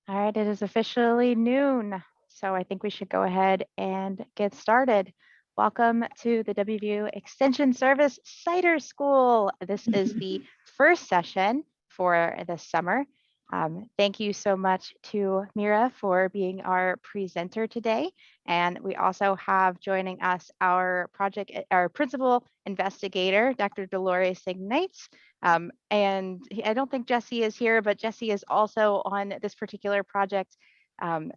All right, it is officially noon, so I think we should go ahead and get started. Welcome to the WVU Extension Service Cider School. This is the first session for this summer. Thank you so much to Mira for being our presenter today. And we also have joining us our principal investigator, Dr. Dolores Ignates. I don't think Jesse is here, but Jesse is also on this particular project.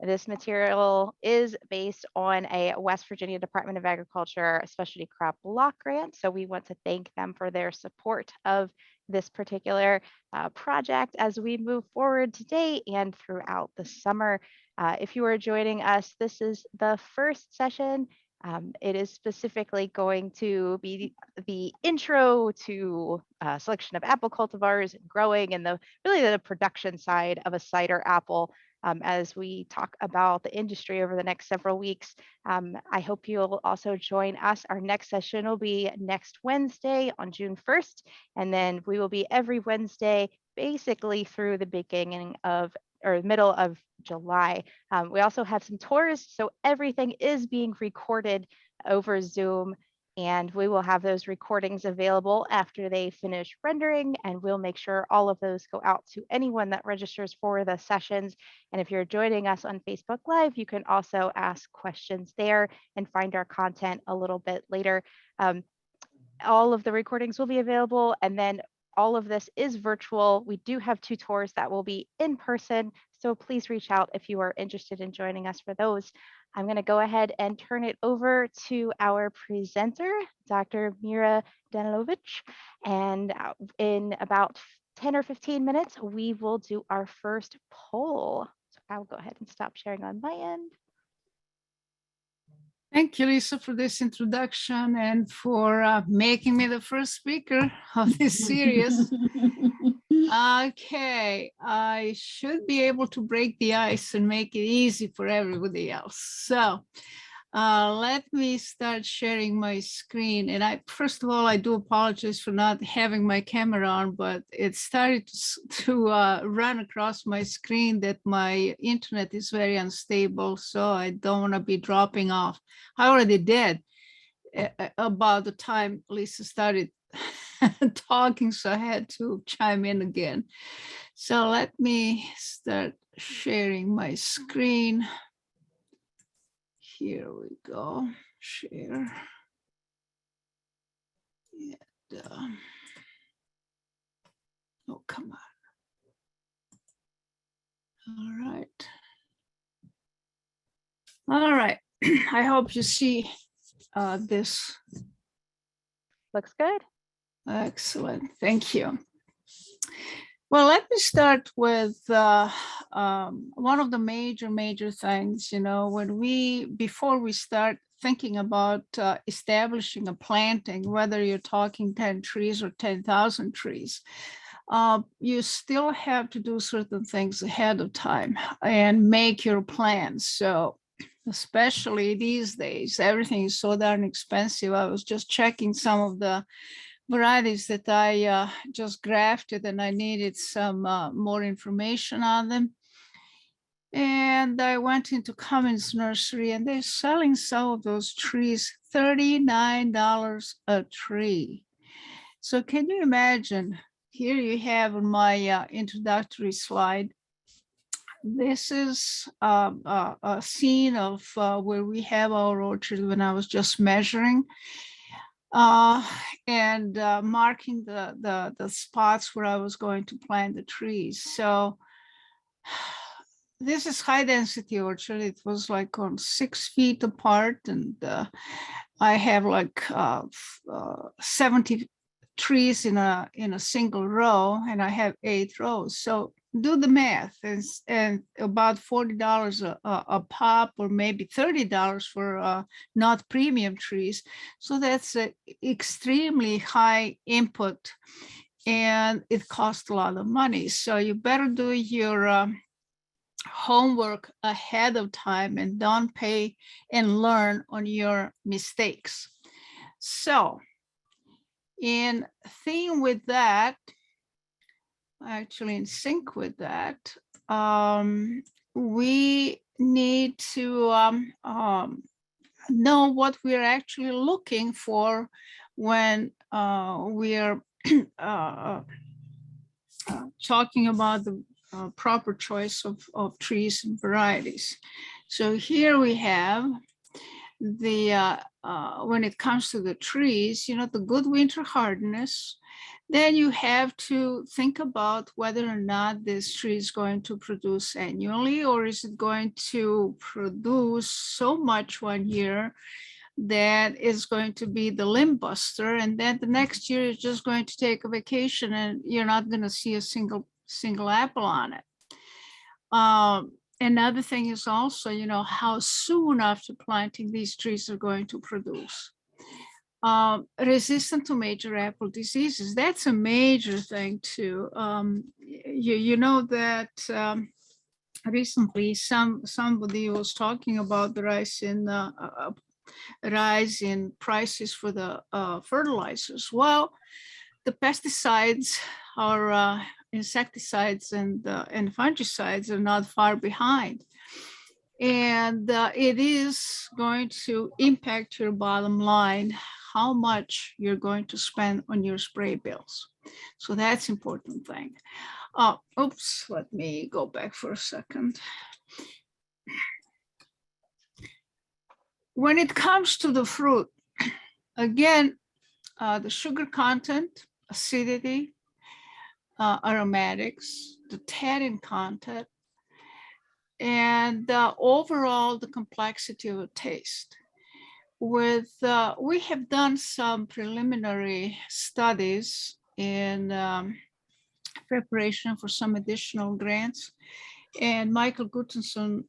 This material is based on a West Virginia Department of Agriculture Specialty Crop Block Grant. So we want to thank them for their support of this particular project as we move forward today and throughout the summer. If you are joining us, this is the first session. It is specifically going to be the intro to selection of apple cultivars, growing, and really the production side of a cider apple. As we talk about the industry over the next several weeks, I hope you'll also join us. Our next session will be next Wednesday on June 1st, and then we will be every Wednesday basically through the beginning of or middle of July. We also have some tours, so everything is being recorded over Zoom, and we will have those recordings available after they finish rendering, and we'll make sure all of those go out to anyone that registers for the sessions. And if you're joining us on Facebook Live, you can also ask questions there and find our content a little bit later. All of the recordings will be available, and then all of this is virtual. We do have 2 tours that will be in person, so please reach out if you are interested in joining us for those. I'm going to go ahead and turn it over to our presenter, Dr. Mira Danilovich, and in about 10 or 15 minutes, we will do our first poll. So I'll go ahead and stop sharing on my end. Thank you, Lisa, for this introduction and for making me the first speaker of this series. Okay, I should be able to break the ice and make it easy for everybody else. So let me start sharing my screen. And first of all, I do apologize for not having my camera on, but it started to run across my screen that my internet is very unstable. So I don't want to be dropping off. I already did about the time Lisa started talking, so I had to chime in again. So let me start sharing my screen. Here we go, share. And, oh, come on. All right. All right, I hope you see this. Looks good. Excellent, thank you. Well, let me start with one of the major things, before we start thinking about establishing a planting, whether you're talking 10 trees or 10,000 trees, you still have to do certain things ahead of time and make your plans. So especially these days, everything is so darn expensive. I was just checking some of the varieties that I just grafted, and I needed some more information on them. And I went into Cummins Nursery, and they're selling some of those trees $39 a tree. So can you imagine? Here you have on my introductory slide. This is a scene of where we have our orchard when I was just measuring and marking the spots where I was going to plant the trees. So this is high density orchard. It was like on 6 feet apart, and I have like 70 trees in a single row, and I have 8 rows. So do the math, and about $40 a pop, or maybe $30 for not premium trees. So that's an extremely high input, and it costs a lot of money. So you better do your homework ahead of time and don't pay and learn on your mistakes. So in theme with that, actually in sync with that, we need to know what we're actually looking for when we are talking about the proper choice of trees and varieties. So here we have the when it comes to the trees, the good winter hardness. Then you have to think about whether or not this tree is going to produce annually, or is it going to produce so much one year that is going to be the limb buster, and then the next year is just going to take a vacation and you're not going to see a single apple on it. Another thing is also, how soon after planting these trees are going to produce. Resistant to major apple diseases, that's a major thing too. You know that recently somebody was talking about the rise in prices for the fertilizers. Well, the pesticides are insecticides and fungicides are not far behind. And it is going to impact your bottom line, how much you're going to spend on your spray bills. So that's important thing. Oops, let me go back for a second. When it comes to the fruit, again, the sugar content, acidity, aromatics, the tannin content, and overall the complexity of a taste. We have done some preliminary studies in preparation for some additional grants, and Michael Guttenson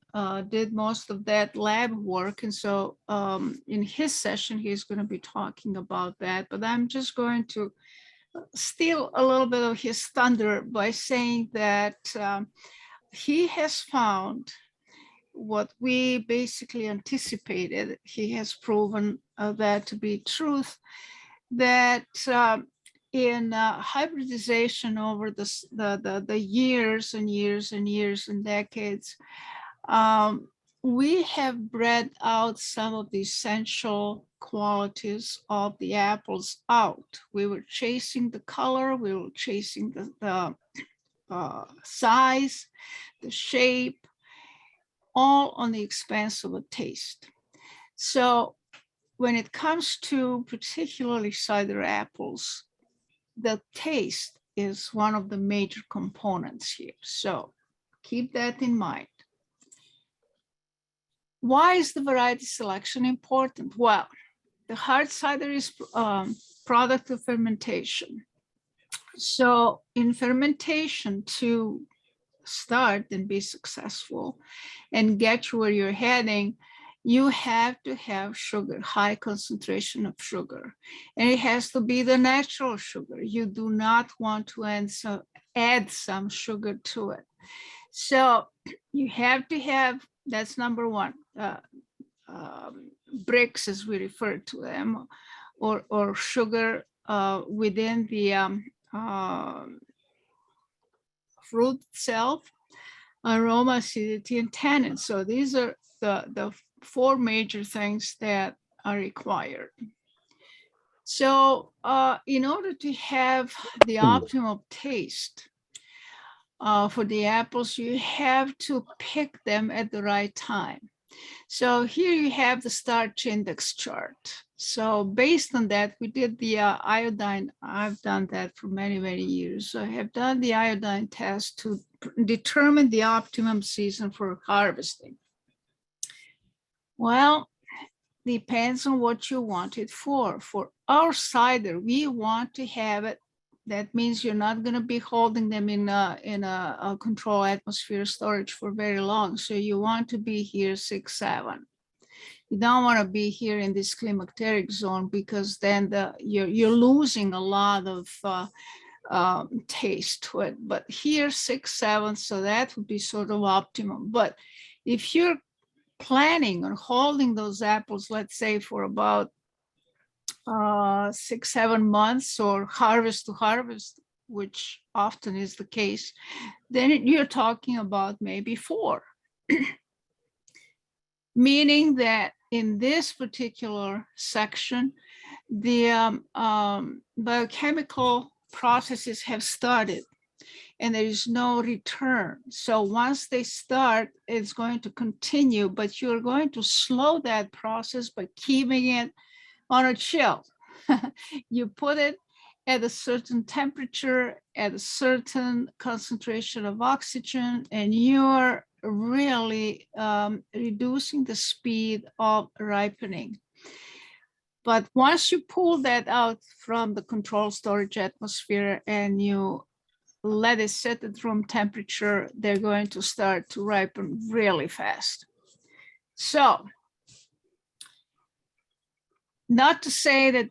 did most of that lab work, and so in his session he's going to be talking about that, but I'm just going to steal a little bit of his thunder by saying that he has found what we basically anticipated. He has proven that to be truth, that in hybridization over the years and years and years and decades, we have bred out some of the essential qualities of the apples out. We were chasing the color, we were chasing the size, the shape, all on the expense of a taste. So when it comes to particularly cider apples, the taste is one of the major components here. So keep that in mind. Why is the variety selection important? Well, the hard cider is product of fermentation. So in fermentation, to start and be successful and get you where you're heading, you have to have sugar, high concentration of sugar. And it has to be the natural sugar. You do not want to add some sugar to it. So you have to have, that's number one, bricks as we refer to them, or sugar within the fruit itself, aroma, acidity, and tannin. So these are the four major things that are required. So in order to have the optimal taste for the apples, you have to pick them at the right time. So here you have the starch index chart. So based on that, we did the iodine. I've done that for many, many years. So I have done the iodine test to determine the optimum season for harvesting. Well, depends on what you want it for. For our cider, we want to have it. That means you're not going to be holding them in a controlled atmosphere storage for very long. So you want to be here 6-7. You don't want to be here in this climacteric zone, because then you're losing a lot of taste to it. But here 6-7, so that would be sort of optimum. But if you're planning on holding those apples, let's say for about 6-7 months, or harvest to harvest, which often is the case, then you're talking about maybe 4. Meaning that in this particular section, the biochemical processes have started and there is no return. So once they start, it's going to continue, but you're going to slow that process by keeping it on a chill. You put it at a certain temperature, at a certain concentration of oxygen, and you're really reducing the speed of ripening. But once you pull that out from the controlled storage atmosphere and you let it sit at room temperature, they're going to start to ripen really fast. So, not to say that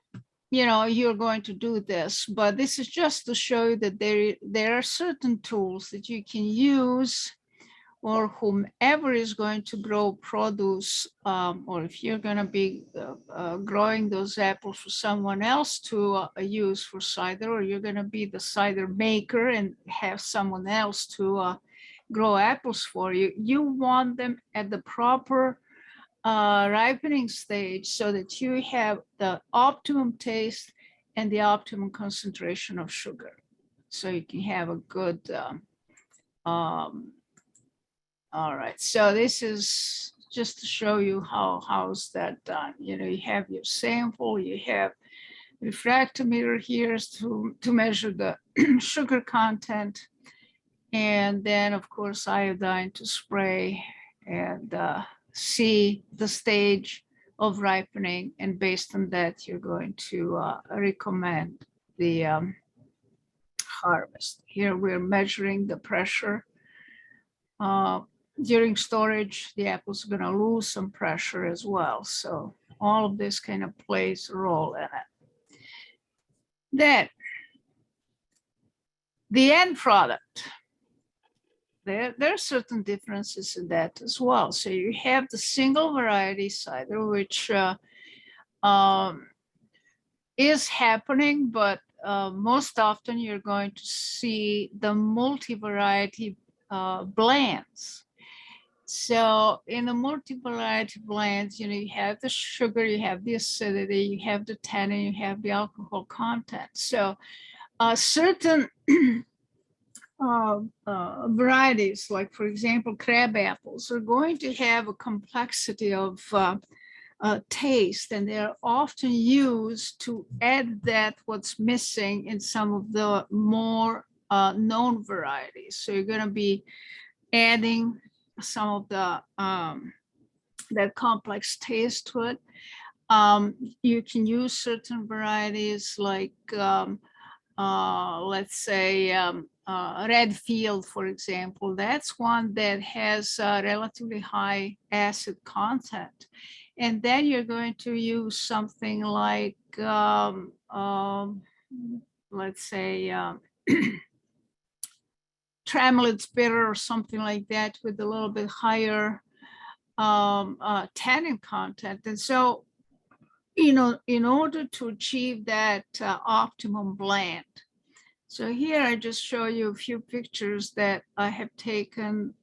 you're going to do this, but this is just to show you that there are certain tools that you can use, or whomever is going to grow produce, or if you're going to be growing those apples for someone else to use for cider, or you're going to be the cider maker and have someone else to grow apples for you, you want them at the proper ripening stage so that you have the optimum taste and the optimum concentration of sugar. So you can have a good, all right, so this is just to show you how's that done. You have your sample, you have refractometer here to measure the sugar content. And then of course, iodine to spray and see the stage of ripening. And based on that, you're going to recommend the harvest. Here we're measuring the pressure. During storage, the apple's going to lose some pressure as well. So all of this kind of plays a role in it. Then the end product, there are certain differences in that as well. So you have the single variety cider, which is happening, but most often you're going to see the multi-variety blends. So in the multi-variety blends, you have the sugar, you have the acidity, you have the tannin, you have the alcohol content. So certain varieties, like for example, crab apples, are going to have a complexity of taste, and they're often used to add that what's missing in some of the more known varieties. So you're going to be adding some of the that complex taste to it. You can use certain varieties like let's say Redfield, for example. That's one that has relatively high acid content. And then you're going to use something like let's say Tramelin's bitter or something like that with a little bit higher tannin content. And so, in order to achieve that optimum blend. So here I just show you a few pictures that I have taken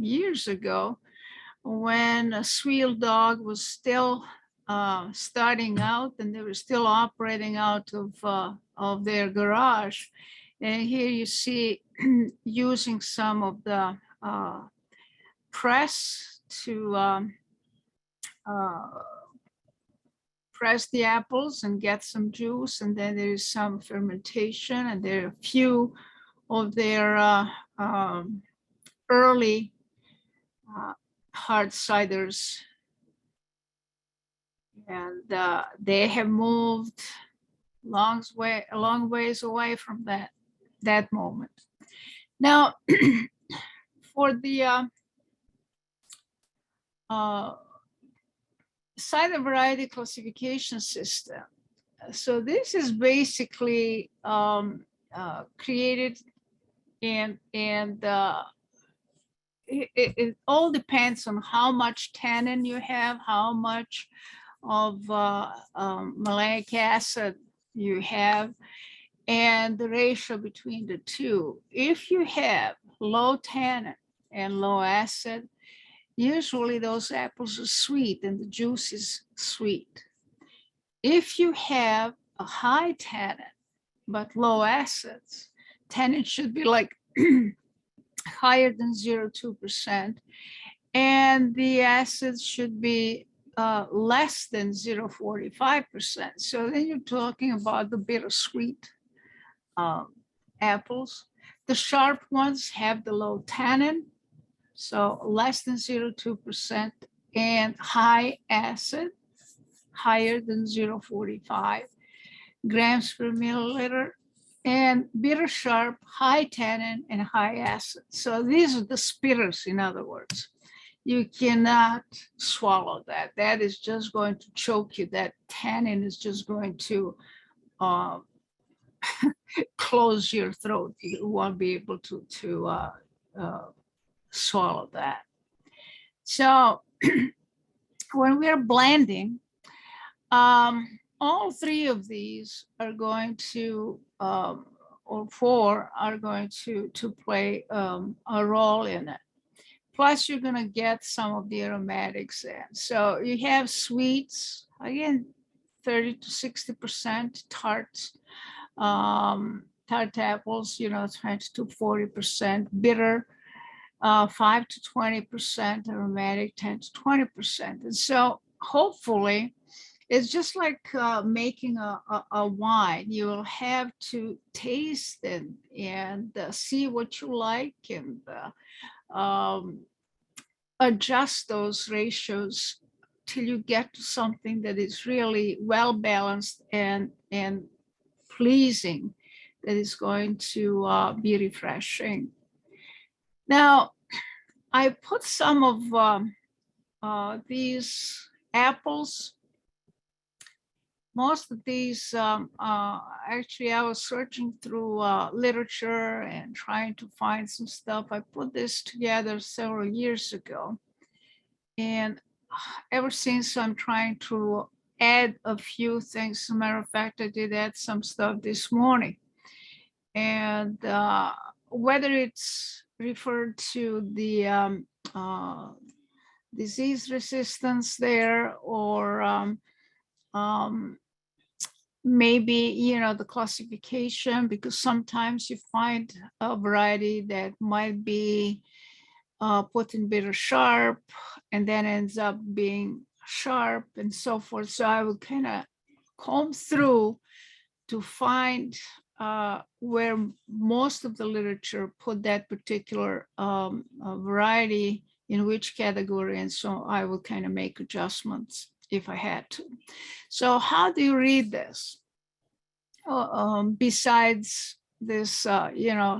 years ago when a Swiel dog was still starting out, and they were still operating out of their garage. And here you see using some of the press to press the apples and get some juice. And then there is some fermentation, and there are a few of their early hard ciders. And they have moved a long ways away from that moment. Now, for the cider variety classification system, so this is basically created, and it all depends on how much tannin you have, how much of malic acid you have. and the ratio between the two. If you have low tannin and low acid, usually those apples are sweet and the juice is sweet. If you have a high tannin but low acids, tannin should be like higher than 0.2%, and the acids should be less than 0.45%. So then you're talking about the bittersweet apples. The sharp ones have the low tannin, so less than 0.2%, and high acid, higher than 0.45 grams per milliliter, and bitter sharp, high tannin, and high acid. So these are the spitters, in other words. You cannot swallow that. That is just going to choke you. That tannin is just going to close your throat. You won't be able to swallow that. So when we're blending, all three of these are going to, or four are going to play a role in it. Plus, you're going to get some of the aromatics in. So you have sweets, again, 30 to 60% tarts, tart apples, 20 to 40%, bitter, 5 to 20%, aromatic, 10 to 20%. And so hopefully, it's just like making a wine. You will have to taste it and see what you like and adjust those ratios till you get to something that is really well balanced and pleasing, that is going to be refreshing. Now, I put some of these apples. Most of these, actually, I was searching through literature and trying to find some stuff. I put this together several years ago. And ever since, I'm trying to add a few things. As a matter of fact, I did add some stuff this morning. And whether it's referred to the disease resistance there, or maybe, the classification, because sometimes you find a variety that might be put in bitter sharp and then ends up being sharp and so forth. So I would kind of comb through to find where most of the literature put that particular variety in which category. And so I will kind of make adjustments if I had to. So how do you read this? Besides this,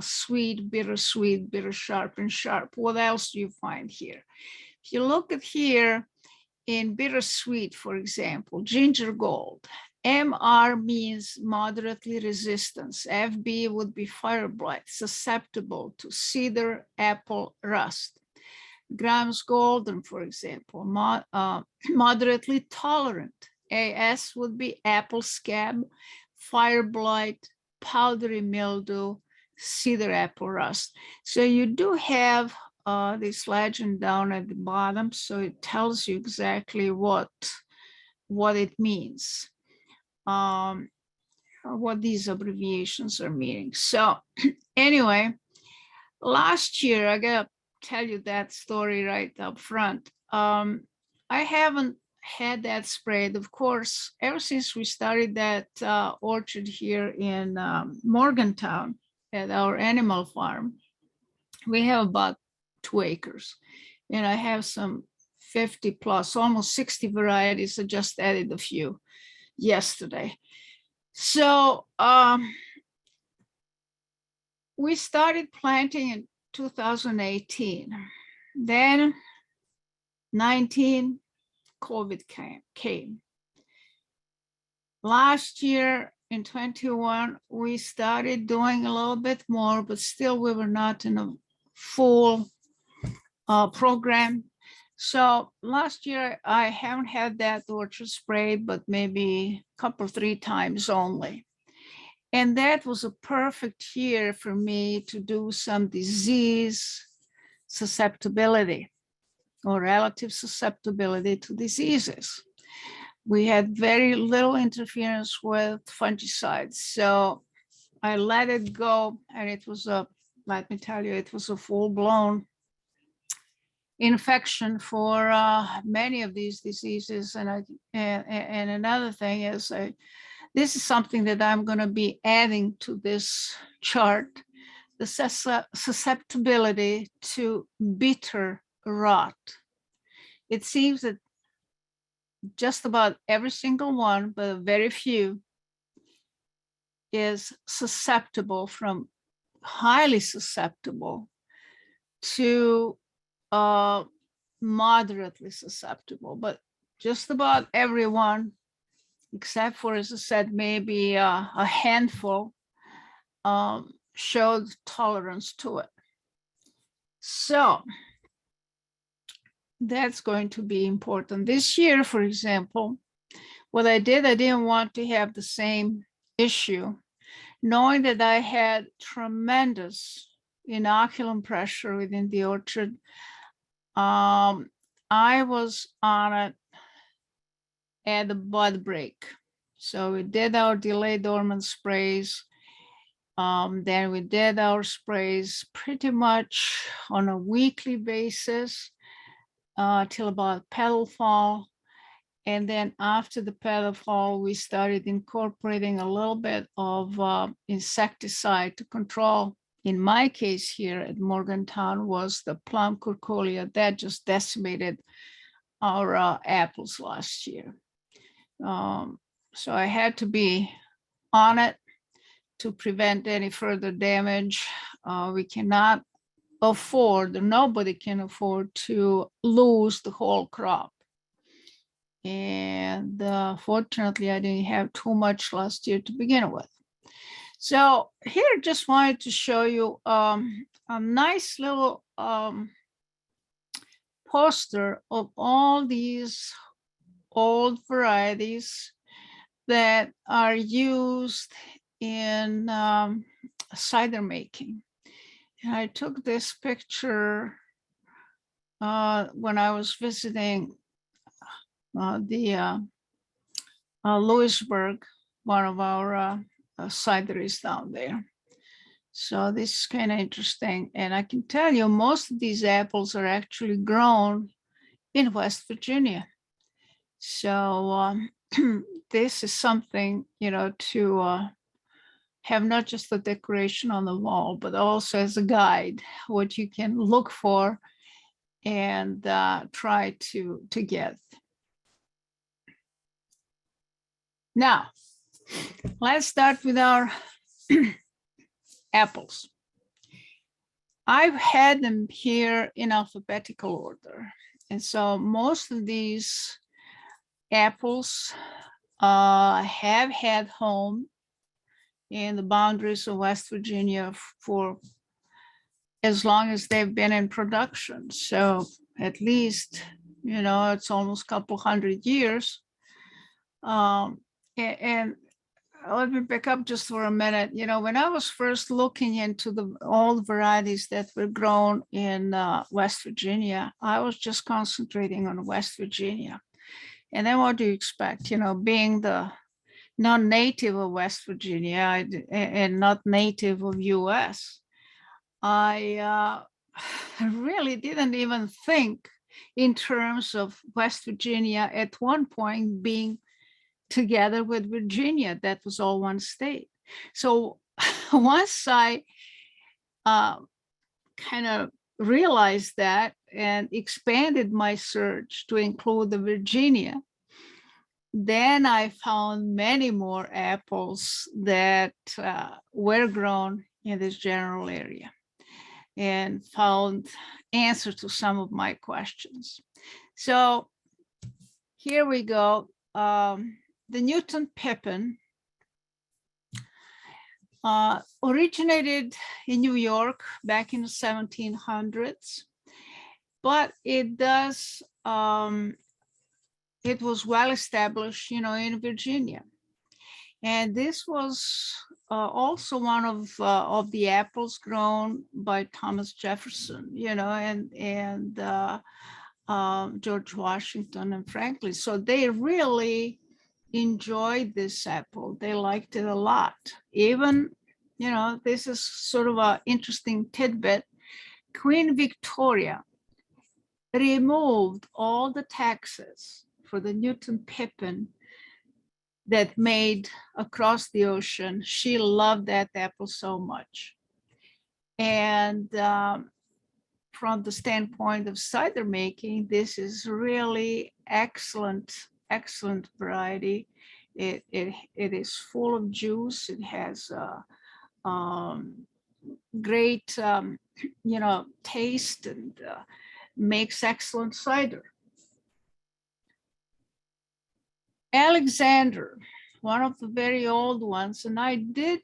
sweet, bittersweet, bitter sharp, and sharp, what else do you find here? If you look at here in bittersweet, for example, ginger gold, MR means moderately resistant. FB would be fire blight, susceptible to cedar, apple, rust. Grams golden, for example, moderately tolerant. AS would be apple scab, fire blight, powdery mildew, cedar apple rust. So you do have this legend down at the bottom, so it tells you exactly what it means, what these abbreviations are meaning. So anyway, last year, I gotta tell you that story right up front. I haven't had that sprayed. Of course, ever since we started that orchard here in Morgantown at our animal farm, we have about 2 acres. And I have some 50 plus, almost 60 varieties. I just added a few yesterday. So we started planting in 2018. Then 19, COVID came. Last year in 21, we started doing a little bit more, but still we were not in a full program. So last year I haven't had that orchard sprayed, but maybe a couple, 3 times only. And that was a perfect year for me to do some disease susceptibility or relative susceptibility to diseases. We had very little interference with fungicides. So I let it go, and it was let me tell you, it was a full-blown infection for many of these diseases. And another thing is, this is something that I'm going to be adding to this chart, the susceptibility to bitter rot. It seems that just about every single one, but very few, is susceptible, from highly susceptible to moderately susceptible. But just about everyone, except for, as I said, maybe a handful, showed tolerance to it. So that's going to be important. This year, for example, what I didn't want to have the same issue, knowing that I had tremendous inoculum pressure within the orchard. I was on it at the bud break. So we did our delayed dormant sprays. Then we did our sprays pretty much on a weekly basis till about petal fall. And then after the petal fall, we started incorporating a little bit of insecticide to control. In my case here at Morgantown was the plum curculia that just decimated our apples last year. So I had to be on it to prevent any further damage. We cannot afford, nobody can afford to lose the whole crop. And fortunately, I didn't have too much last year to begin with. So here, just wanted to show you a nice little poster of all these old varieties that are used in cider making. And I took this picture when I was visiting Lewisburg, one of our cideries down there. So this is kind of interesting. And I can tell you, most of these apples are actually grown in West Virginia. So this is something, to have not just the decoration on the wall, but also as a guide, what you can look for and try to get. Now, let's start with our apples. I've had them here in alphabetical order. And so most of these apples have had home in the boundaries of West Virginia for as long as they've been in production. So at least, it's almost a couple hundred years. And let me back up just for a minute. When I was first looking into the old varieties that were grown in West Virginia, I was just concentrating on West Virginia. And then what do you expect? Being the non-native of West Virginia and not native of US, I really didn't even think in terms of West Virginia at one point being together with Virginia. That was all one state. So once I kind of realized that and expanded my search to include the Virginia, then I found many more apples that were grown in this general area and found answers to some of my questions. So here we go. The Newton Pepin originated in New York back in the 1700s, but it was well established, in Virginia. And this was also one of the apples grown by Thomas Jefferson, you know, and George Washington and Franklin. So they really enjoyed this apple. They liked it a lot. Even, you know, this is sort of an interesting tidbit. Queen Victoria removed all the taxes for the Newton Pepin that made across the ocean. She loved that apple so much. And from the standpoint of cider making, this is really excellent, excellent variety. It is full of juice. It has great, you know, taste, and makes excellent cider. Alexander, one of the very old ones, and I did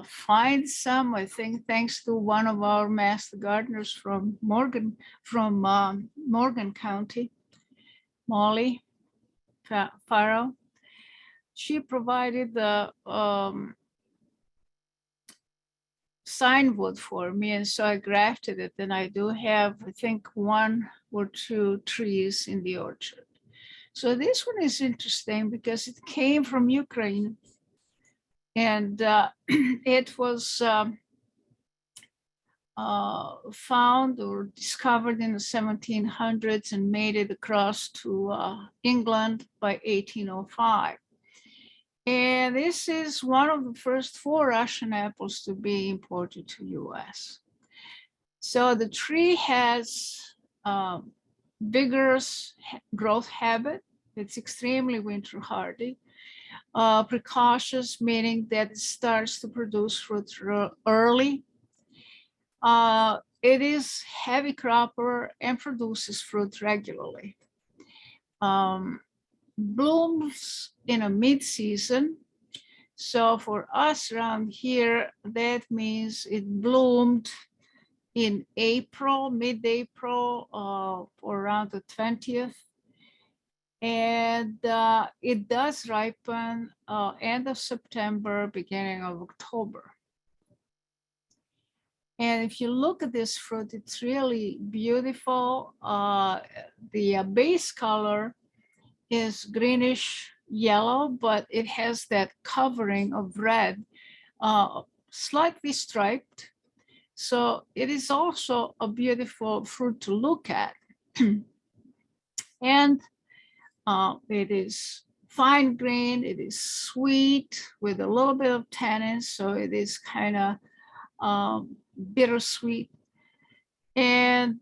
find some, I think, thanks to one of our master gardeners from Morgan County, Molly Farrow. She provided the sign wood for me, and so I grafted it, and I do have, I think, 1 or 2 trees in the orchard. So this one is interesting because it came from Ukraine, and it was found or discovered in the 1700s and made it across to England by 1805. And this is one of the first 4 Russian apples to be imported to US. So the tree has vigorous growth habit. It's extremely winter hardy. Precocious, meaning that it starts to produce fruit early. It is heavy cropper and produces fruit regularly. Blooms in a mid-season. So for us around here, that means it bloomed in April, mid-April, for around the 20th. And it does ripen end of September, beginning of October. And if you look at this fruit, it's really beautiful. The base color is greenish yellow, but it has that covering of red, slightly striped. So it is also a beautiful fruit to look at. And it is fine grain, it is sweet with a little bit of tannin, so it is kind of bittersweet, and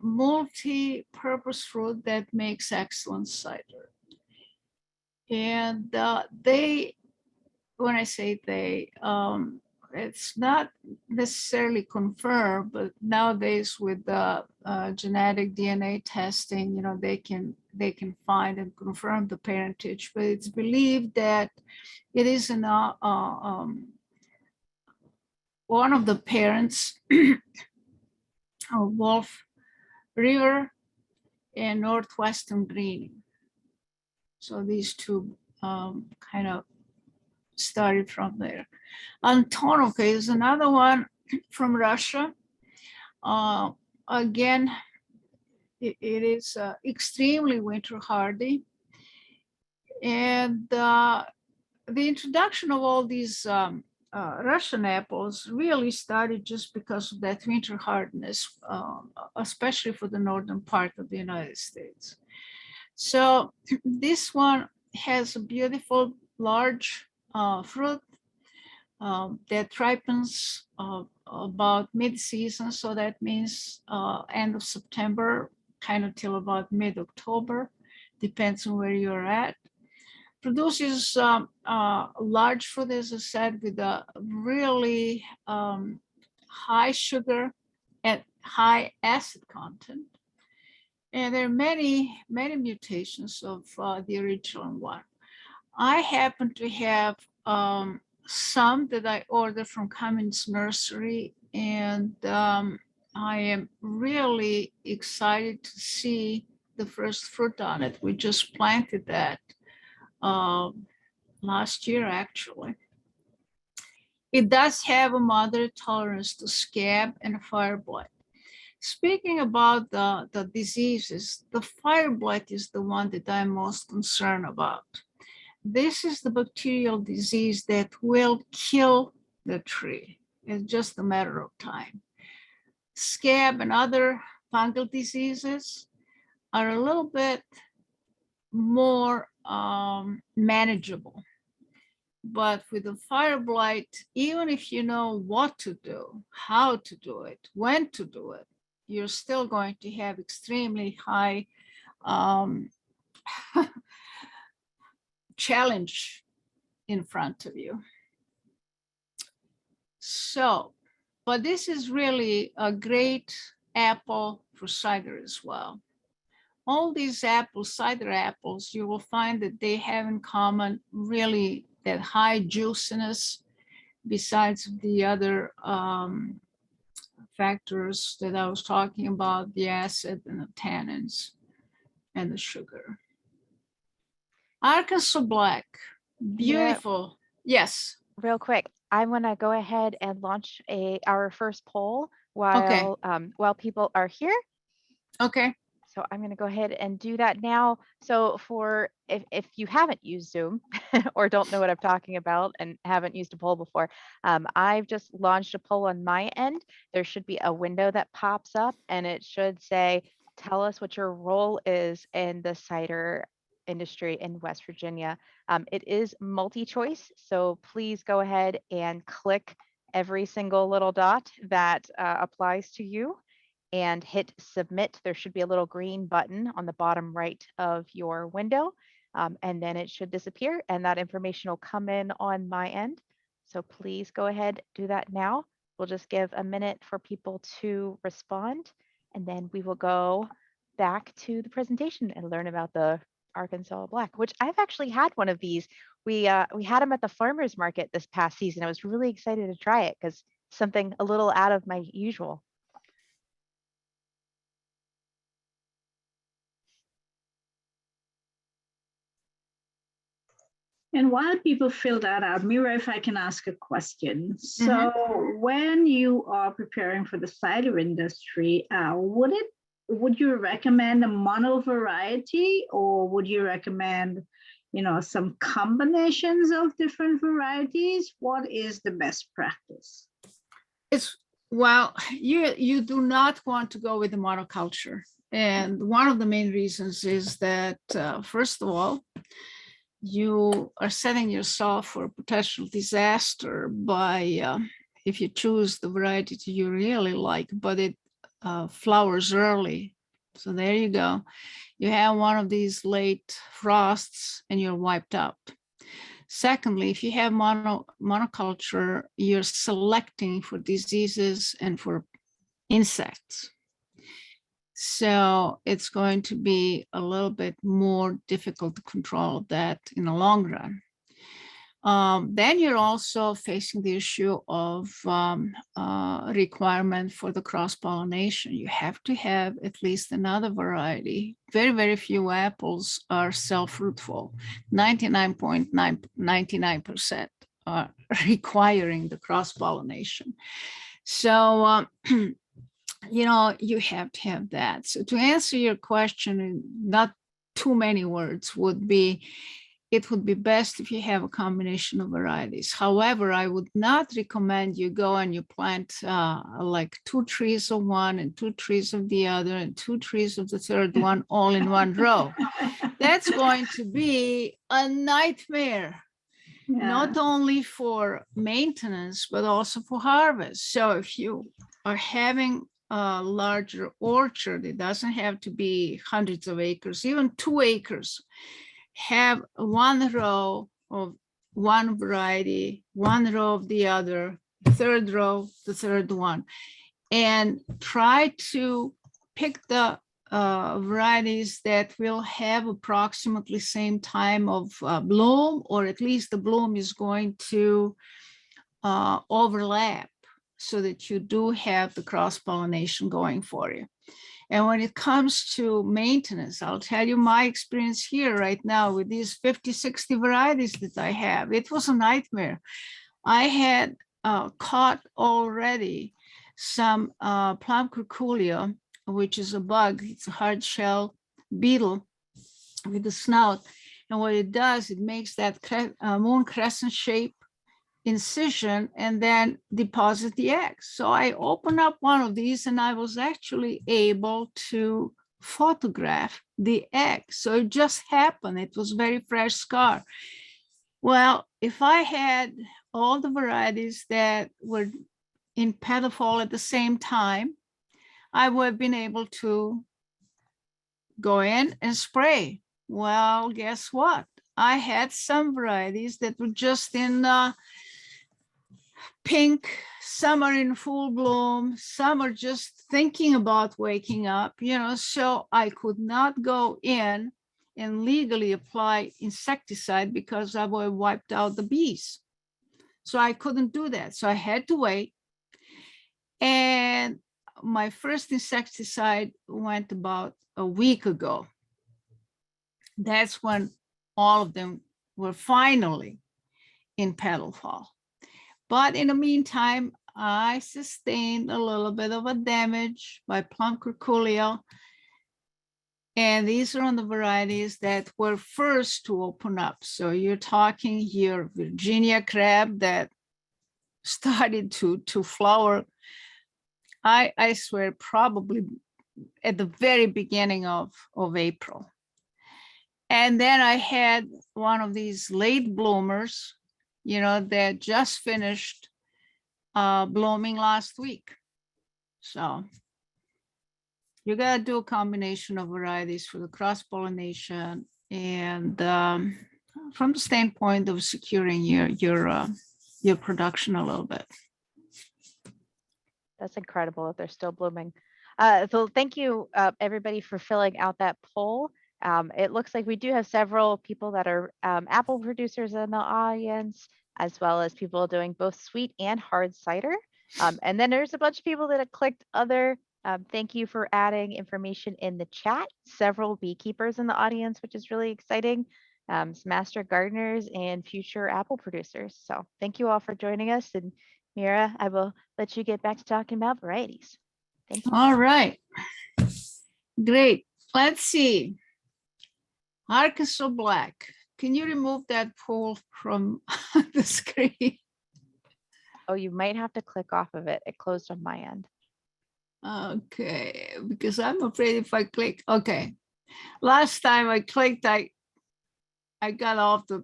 multi-purpose fruit that makes excellent cider. And when I say they, it's not necessarily confirmed, but nowadays with the genetic DNA testing, you know, they can find and confirm the parentage. But it's believed that it is one of the parents of Wolf River and Northwestern Greening. So these two kind of started from there. Antonovka is another one from Russia. Again, it is extremely winter hardy. And the introduction of all these Russian apples really started just because of that winter hardness, especially for the northern part of the United States. So this one has a beautiful large fruit that ripens about mid-season. So that means end of September, kind of till about mid-October, depends on where you're at. Produces large fruit, as I said, with a really high sugar and high acid content. And there are many, many mutations of the original one. I happen to have some that I ordered from Cummins Nursery, and I am really excited to see the first fruit on it. We just planted that last year, actually. It does have a moderate tolerance to scab and fire blight. Speaking about the diseases, the fire blight is the one that I'm most concerned about. This is the bacterial disease that will kill the tree. It's just a matter of time. Scab and other fungal diseases are a little bit more manageable. But with the fire blight, even if you know what to do, how to do it, when to do it, you're still going to have extremely high challenge in front of you. So, but this is really a great apple for cider as well. All these apples, cider apples, you will find that they have in common really that high juiciness, besides the other factors that I was talking about, the acid and the tannins and the sugar. Arkansas Black, beautiful. Yeah. Yes. Real quick, I want to go ahead and launch our first poll while while people are here. Okay. So I'm going to go ahead and do that now. So for if you haven't used Zoom or don't know what I'm talking about and haven't used a poll before, I've just launched a poll on my end. There should be a window that pops up and it should say, tell us what your role is in the cider industry in West Virginia. It is multi-choice, so please go ahead and click every single little dot that applies to you and hit submit. There should be a little green button on the bottom right of your window, and then it should disappear and that information will come in on my end. So please go ahead, do that now. We'll just give a minute for people to respond, and then we will go back to the presentation and learn about the Arkansas Black, which I've actually had one of these. We had them at the farmer's market this past season. I was really excited to try it because something a little out of my usual. And while people fill that out, Mira, if I can ask a question. So when you are preparing for the cider industry, would you recommend a mono variety, or would you recommend, some combinations of different varieties? What is the best practice? Well, you do not want to go with the monoculture. And one of the main reasons is that, first of all, you are setting yourself for a potential disaster by if you choose the variety that you really like, but it flowers early. So there you go. You have one of these late frosts and you're wiped out. Secondly, if you have monoculture, you're selecting for diseases and for insects. So it's going to be a little bit more difficult to control that in the long run. Then you're also facing the issue of requirement for the cross-pollination. You have to have at least another variety. Very, very few apples are self-fruitful. 99.99% are requiring the cross-pollination. So, you have to have that. So to answer your question in not too many words would be, it would be best if you have a combination of varieties. However, I would not recommend you go and you plant like 2 trees of one and 2 trees of the other and 2 trees of the third one all in one row. That's going to be a nightmare. Yeah. Not only for maintenance, but also for harvest. So if you are having a larger orchard, it doesn't have to be hundreds of acres, even 2 acres. Have 1 row of one variety, 1 row of the other, 3rd row, the 3rd one, and try to pick the varieties that will have approximately same time of bloom, or at least the bloom is going to overlap, so that you do have the cross-pollination going for you. And when it comes to maintenance, I'll tell you my experience here right now with these 50, 60 varieties that I have. It was a nightmare. I had caught already some plum curculio, which is a bug. It's a hard shell beetle with a snout. And what it does, it makes that moon crescent shape incision and then deposit the eggs. So I opened up one of these and I was actually able to photograph the egg. So it just happened. It was very fresh scar. Well, if I had all the varieties that were in petal fall at the same time, I would have been able to go in and spray. Well, guess what? I had some varieties that were just in pink, some are in full bloom, some are just thinking about waking up, so I could not go in and legally apply insecticide because I would have wiped out the bees. So I couldn't do that. So I had to wait. And my first insecticide went about a week ago. That's when all of them were finally in petal fall. But in the meantime, I sustained a little bit of a damage by plum curculio. And these are on the varieties that were first to open up. So you're talking here, Virginia crab that started to flower. I swear, probably at the very beginning of April. And then I had one of these late bloomers, that just finished blooming last week. So you got to do a combination of varieties for the cross-pollination and from the standpoint of securing your production a little bit. That's incredible that they're still blooming. So thank you, everybody, for filling out that poll. It looks like we do have several people that are apple producers in the audience, as well as people doing both sweet and hard cider. And then there's a bunch of people that have clicked other. Thank you for adding information in the chat. Several beekeepers in the audience, which is really exciting. Some master gardeners and future apple producers. So thank you all for joining us. And Mira, I will let you get back to talking about varieties. Thank you. All right. Great. Let's see. Arkansas Black. Can you remove that poll from the screen? Oh, you might have to click off of it. It closed on my end. Okay, because I'm afraid if I click, okay. Last time I clicked, I got off the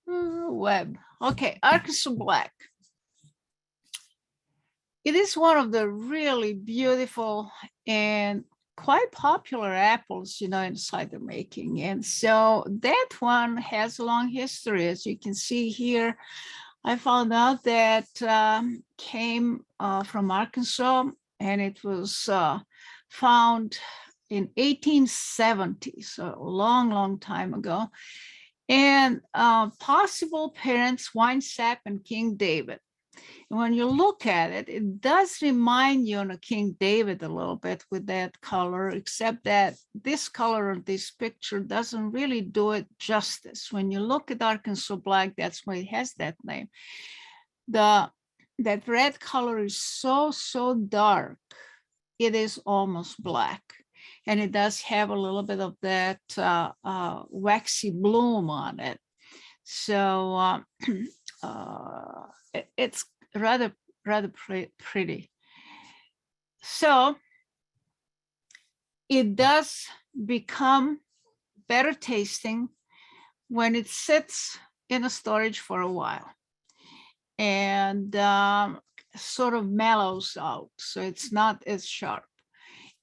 web. Okay, Arkansas Black. It is one of the really beautiful and quite popular apples, in cider making. And so that one has a long history. As you can see here, I found out that came from Arkansas, and it was found in 1870, so a long, long time ago. And possible parents, Winesap and King David. And when you look at it, it does remind you of King David a little bit with that color, except that this color of this picture doesn't really do it justice. When you look at Arkansas Black, that's why it has that name. That red color is so dark, it is almost black. And it does have a little bit of that waxy bloom on it. So it's rather pretty. So it does become better tasting when it sits in a storage for a while and sort of mellows out, so it's not as sharp.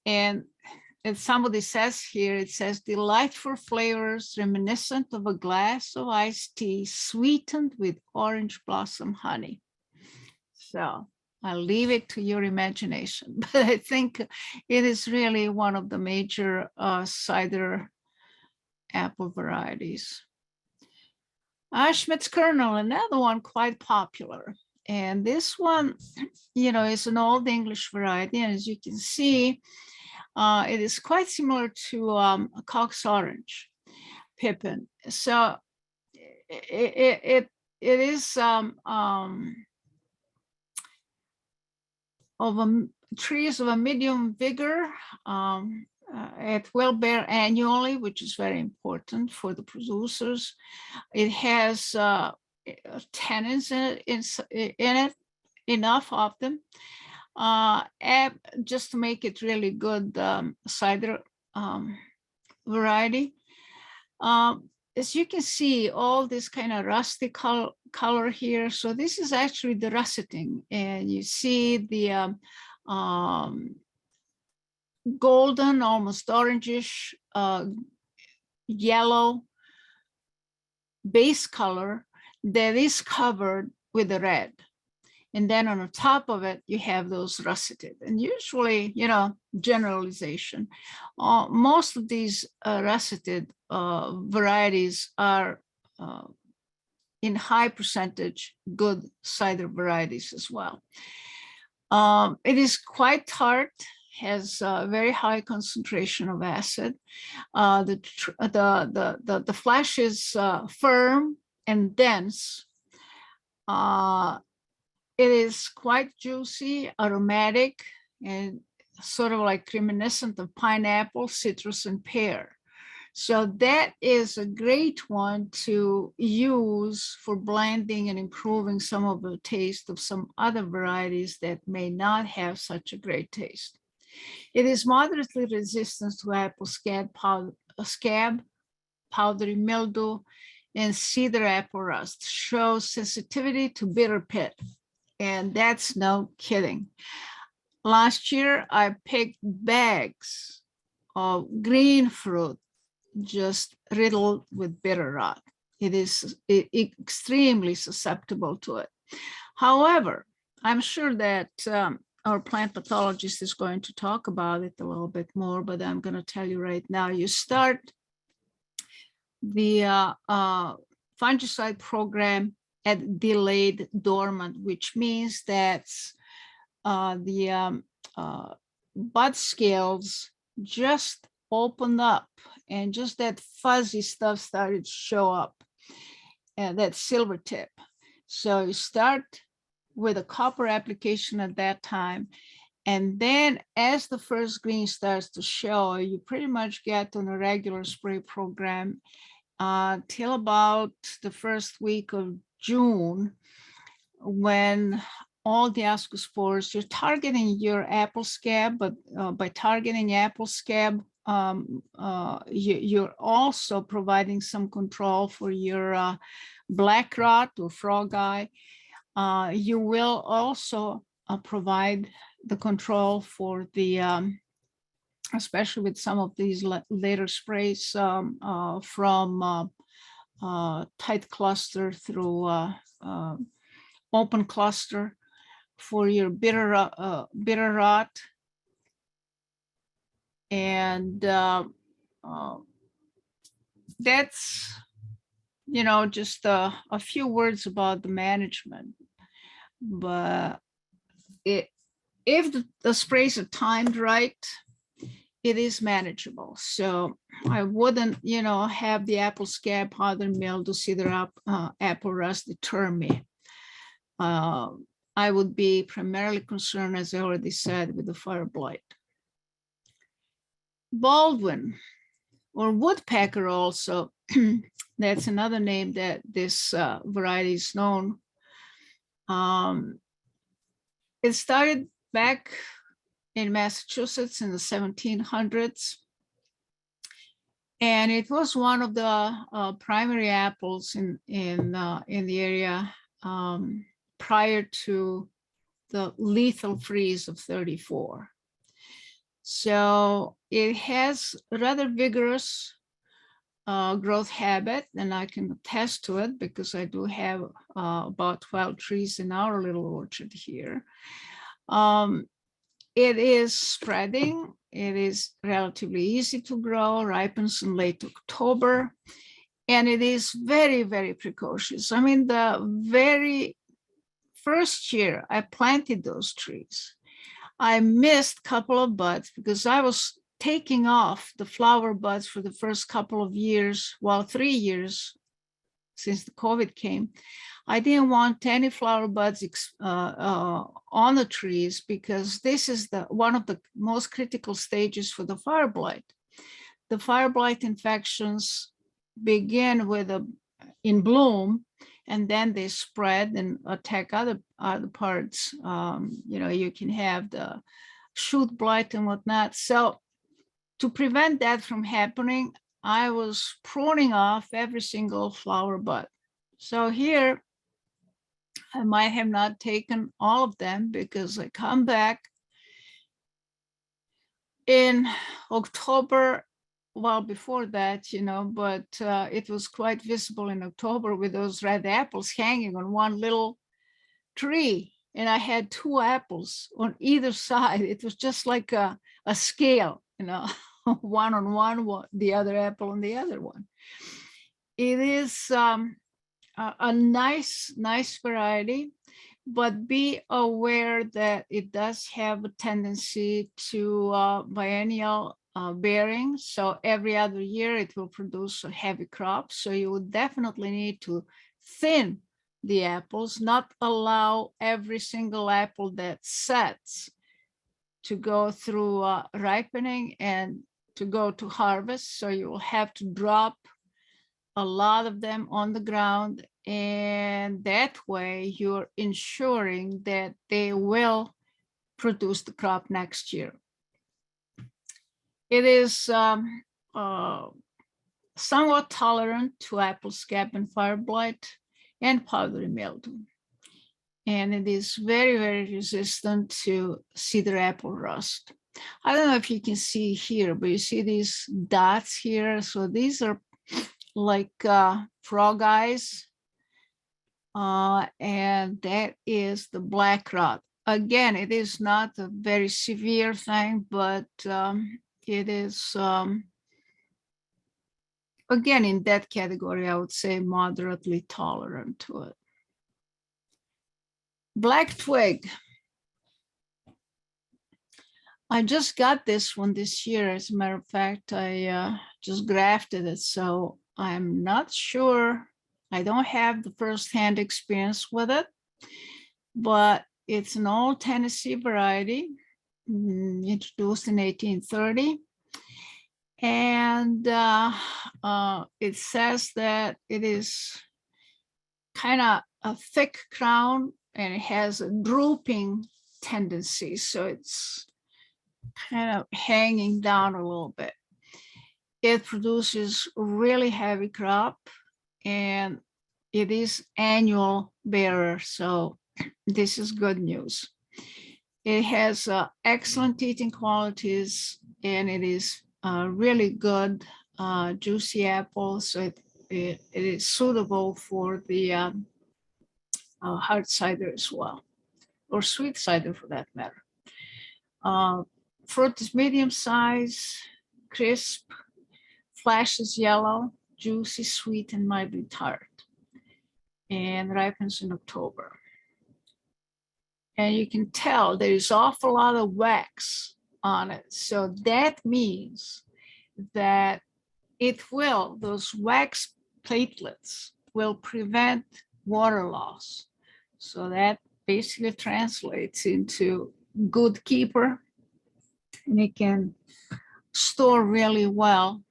And as somebody says here, it says delightful flavors reminiscent of a glass of iced tea sweetened with orange blossom honey. So I'll leave it to your imagination, but I think it is really one of the major cider apple varieties. Schmidt's Kernel, another one quite popular. And this one, is an Old English variety. And as you can see, it is quite similar to a Cox Orange Pepin. So it is trees of a medium vigor. It will bear annually, which is very important for the producers. It has tannins in it, enough of them, just to make it really good cider variety. As you can see, all this kind of rusty color here. So this is actually the russeting, and you see the golden, almost orangish, yellow base color that is covered with the red. And then on the top of it, you have those russeted. And usually, generalization, most of these russeted varieties are in high percentage good cider varieties as well. It is quite tart, has a very high concentration of acid. The flesh is firm and dense. It is quite juicy, aromatic, and sort of like reminiscent of pineapple, citrus, and pear. So that is a great one to use for blending and improving some of the taste of some other varieties that may not have such a great taste. It is moderately resistant to apple scab, powdery mildew, and cedar apple rust. Shows sensitivity to bitter pit. And that's no kidding. Last year, I picked bags of green fruit just riddled with bitter rot. It is extremely susceptible to it. However, I'm sure that our plant pathologist is going to talk about it a little bit more, but I'm going to tell you right now, you start the fungicide program at delayed dormant, which means that the bud scales just opened up and just that fuzzy stuff started to show up, and that silver tip. So you start with a copper application at that time. And then as the first green starts to show, you pretty much get on a regular spray program till about the first week of June, when all the ascospores, you're targeting your apple scab, but by targeting apple scab, you're also providing some control for your black rot or frog eye. You will also provide the control for the, especially with some of these later sprays from tight cluster through open cluster for your bitter rot. And that's, just a few words about the management. But if the sprays are timed right, it is manageable. So I wouldn't, have the apple scab, powdery mildew, cedar apple rust deter me. I would be primarily concerned, as I already said, with the fire blight. Baldwin or woodpecker also, that's another name that this variety is known. It started back in Massachusetts in the 1700s. And it was one of the primary apples in the area prior to the lethal freeze of 34. So it has a rather vigorous growth habit, and I can attest to it because I do have about 12 trees in our little orchard here. It is spreading. It is relatively easy to grow, ripens in late October, and it is very, very precocious. I mean, the very first year I planted those trees, I missed a couple of buds because I was taking off the flower buds for the first couple of years, well, 3 years since the COVID came. I didn't want any flower buds on the trees because this is one of the most critical stages for the fire blight. The fire blight infections begin in bloom, and then they spread and attack other parts. You can have the shoot blight and whatnot. So to prevent that from happening, I was pruning off every single flower bud. So here, I might have not taken all of them because I come back in October. Well, before that, but it was quite visible in October with those red apples hanging on one little tree. And I had 2 apples on either side. It was just like a scale, one on one, the other apple on the other one. It is a nice variety, but be aware that it does have a tendency to biennial bearing. So every other year it will produce a heavy crop. So you would definitely need to thin the apples, not allow every single apple that sets to go through ripening and to go to harvest. So you will have to drop a lot of them on the ground, and that way you're ensuring that they will produce the crop next year. It is somewhat tolerant to apple scab and fire blight and powdery mildew. And it is very, very resistant to cedar apple rust. I don't know if you can see here, but you see these dots here. So these are like frog eyes. And that is the black rot. Again, it is not a very severe thing, but it is, again, in that category, I would say moderately tolerant to it. Black twig. I just got this one this year. As a matter of fact, I just grafted it. So I'm not sure. I don't have the firsthand experience with it, but it's an old Tennessee variety introduced in 1830. And it says that it is kind of a thick crown and it has a drooping tendency. So it's kind of hanging down a little bit. It produces really heavy crop and it is annual bearer. So this is good news. It has excellent eating qualities and it is really good juicy apple. So it is suitable for the hard cider as well, or sweet cider for that matter. Fruit is medium size, crisp, flashes yellow, juicy, sweet, and mildly tart, and ripens in October. And you can tell there is awful lot of wax on it. So that means that those wax platelets will prevent water loss. So that basically translates into good keeper, and it can store really well.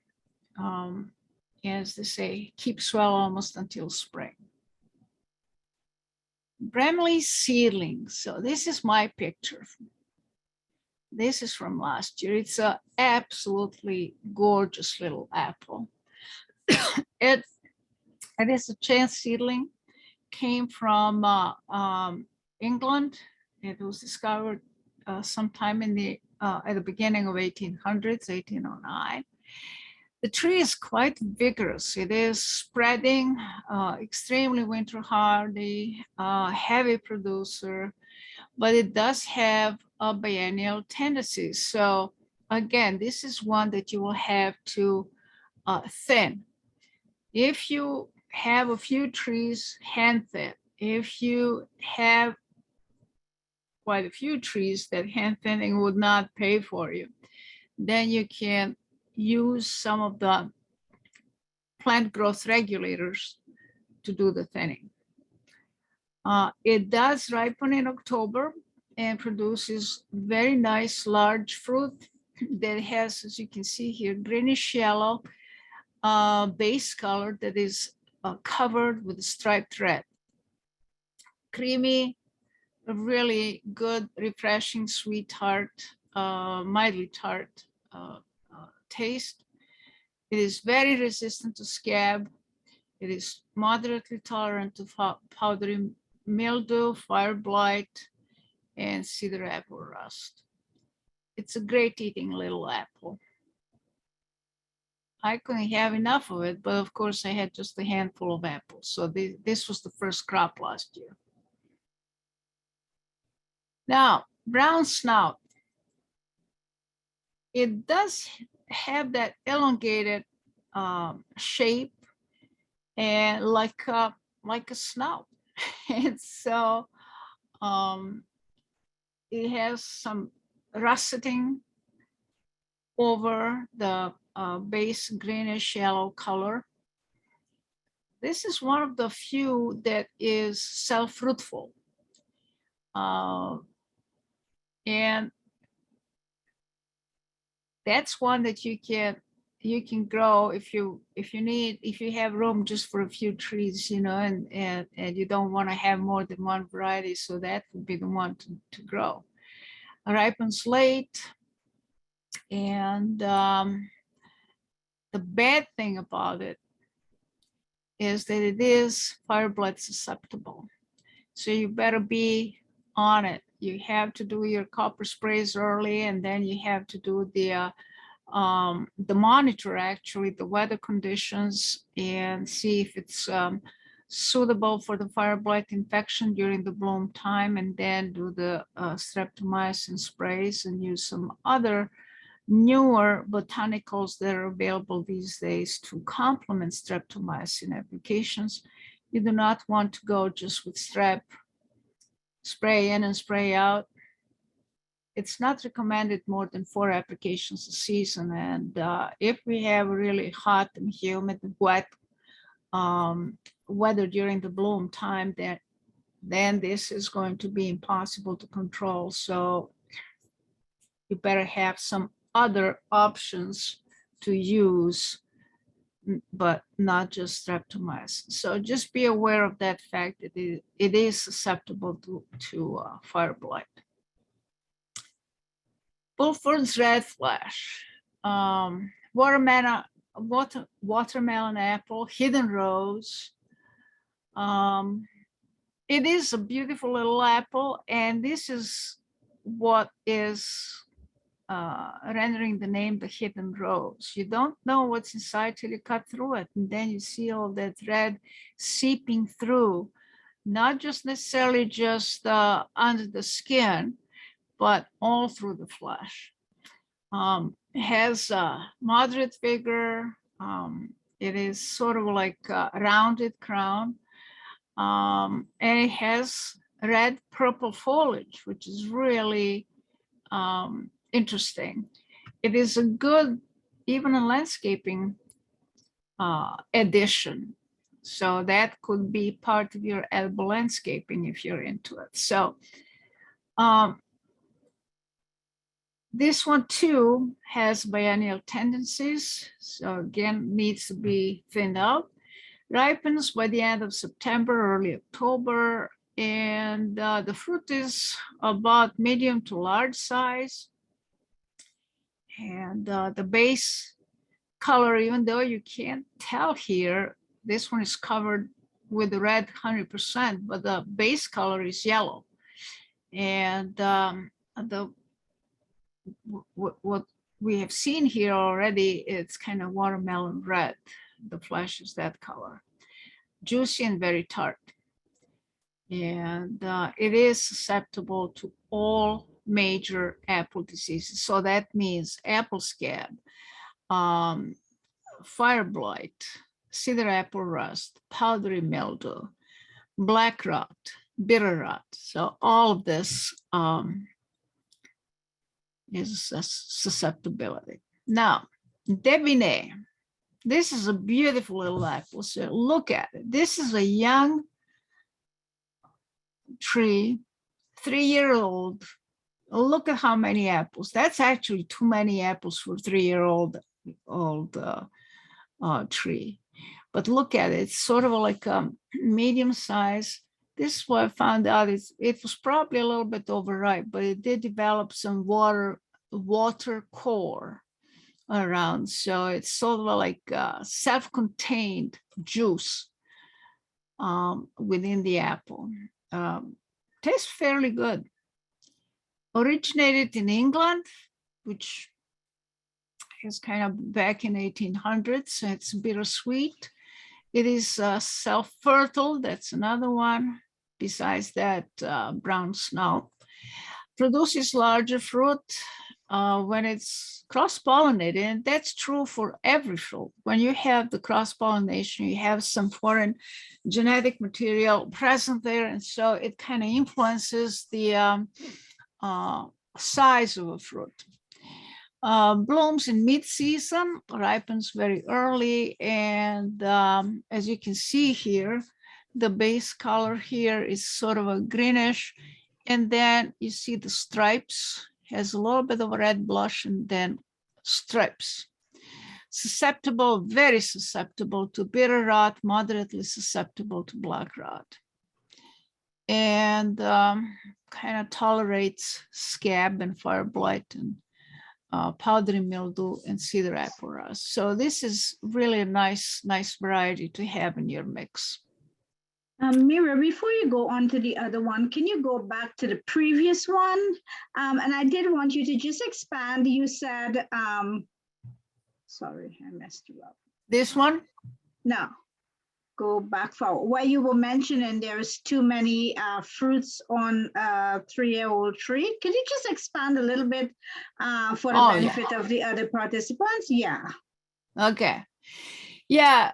As they say, keeps well almost until spring. Bramley seedling. So this is my picture. This is from last year. It's an absolutely gorgeous little apple. It is a chance seedling. Came from England. It was discovered sometime at the beginning of 1800s, 1809. The tree is quite vigorous. It is spreading, extremely winter hardy, heavy producer, but it does have a biennial tendency. So again, this is one that you will have to thin. If you have a few trees, hand thin. If you have quite a few trees that hand thinning would not pay for you, then you can use some of the plant growth regulators to do the thinning. It does ripen in October and produces very nice large fruit that has, as you can see here, greenish yellow base color that is covered with striped red. Creamy, really good, refreshing, sweet tart, mildly tart taste. It is very resistant to scab. It is moderately tolerant to powdery mildew, fire blight, and cedar apple rust. It's a great eating little apple. I couldn't have enough of it, but of course I had just a handful of apples. So this was the first crop last year. Now, brown snout. It does have that elongated shape and like a snout. And so it has some russeting over the base greenish yellow color. This is one of the few that is self-fruitful. And that's one that you can grow if you have room just for a few trees, you know, and you don't want to have more than one variety, so that would be the one to grow. It ripens late, and the bad thing about it is that it is fire blight susceptible, so you better be on it. You have to do your copper sprays early, and then you have to do the monitor actually the weather conditions and see if it's suitable for the fire blight infection during the bloom time, and then do the streptomycin sprays and use some other newer botanicals that are available these days to complement streptomycin applications. You do not want to go just with strep, spray in and spray out. It's not recommended more than 4 applications a season. And if we have really hot and humid, wet weather during the bloom time, then this is going to be impossible to control. So you better have some other options to use, but not just streptomycin. So just be aware of that fact that it is susceptible to fire blight. Bulford's red flash, watermelon apple, hidden rose. It is a beautiful little apple, and this is what is rendering the name the hidden rose. You don't know what's inside till you cut through it, and then you see all that red seeping through, not just necessarily just under the skin, but all through the flesh. It has moderate vigor. It is sort of like a rounded crown, and it has red purple foliage, which is really interesting. It is a good, even a landscaping addition. So that could be part of your edible landscaping if you're into it. So this one too has biennial tendencies. So again, needs to be thinned out. Ripens by the end of September, early October. And the fruit is about medium to large size. And the base color, even though you can't tell here, this one is covered with the red 100%, but the base color is yellow. And what we have seen here already, it's kind of watermelon red. The flesh is that color. Juicy and very tart. And it is susceptible to all major apple diseases. So that means apple scab, fire blight, cedar apple rust, powdery mildew, black rot, bitter rot. So all of this is a susceptibility. Now, Debinet. This is a beautiful little apple. So look at it. This is a young tree, 3-year-old. Look at how many apples. That's actually too many apples for a 3-year-old tree. But look at it. It's sort of like a medium size. This is what I found out. It was probably a little bit overripe, but it did develop some water core around. So it's sort of like self-contained juice within the apple. Tastes fairly good. Originated in England, which is kind of back in 1800s. So it's bittersweet. It is self-fertile. That's another one. Besides that, brown snout. Produces larger fruit when it's cross-pollinated, and that's true for every fruit. When you have the cross-pollination, you have some foreign genetic material present there, and so it kind of influences the size of a fruit. Blooms in mid-season, ripens very early, and as you can see here, the base color here is sort of a greenish, and then you see the stripes, has a little bit of a red blush, and then stripes. Susceptible, very susceptible to bitter rot, moderately susceptible to black rot. And kind of tolerates scab and fire blight and powdery mildew and cedar apple rust. So this is really a nice variety to have in your mix. Mira, before you go on to the other one, can you go back to the previous one? And I did want you to just expand. You said, sorry, I messed you up. This one? No, go back forward. Where you were mentioning there's too many fruits on a 3-year-old tree. Can you just expand a little bit for the benefit of the other participants? Yeah. Okay. Yeah.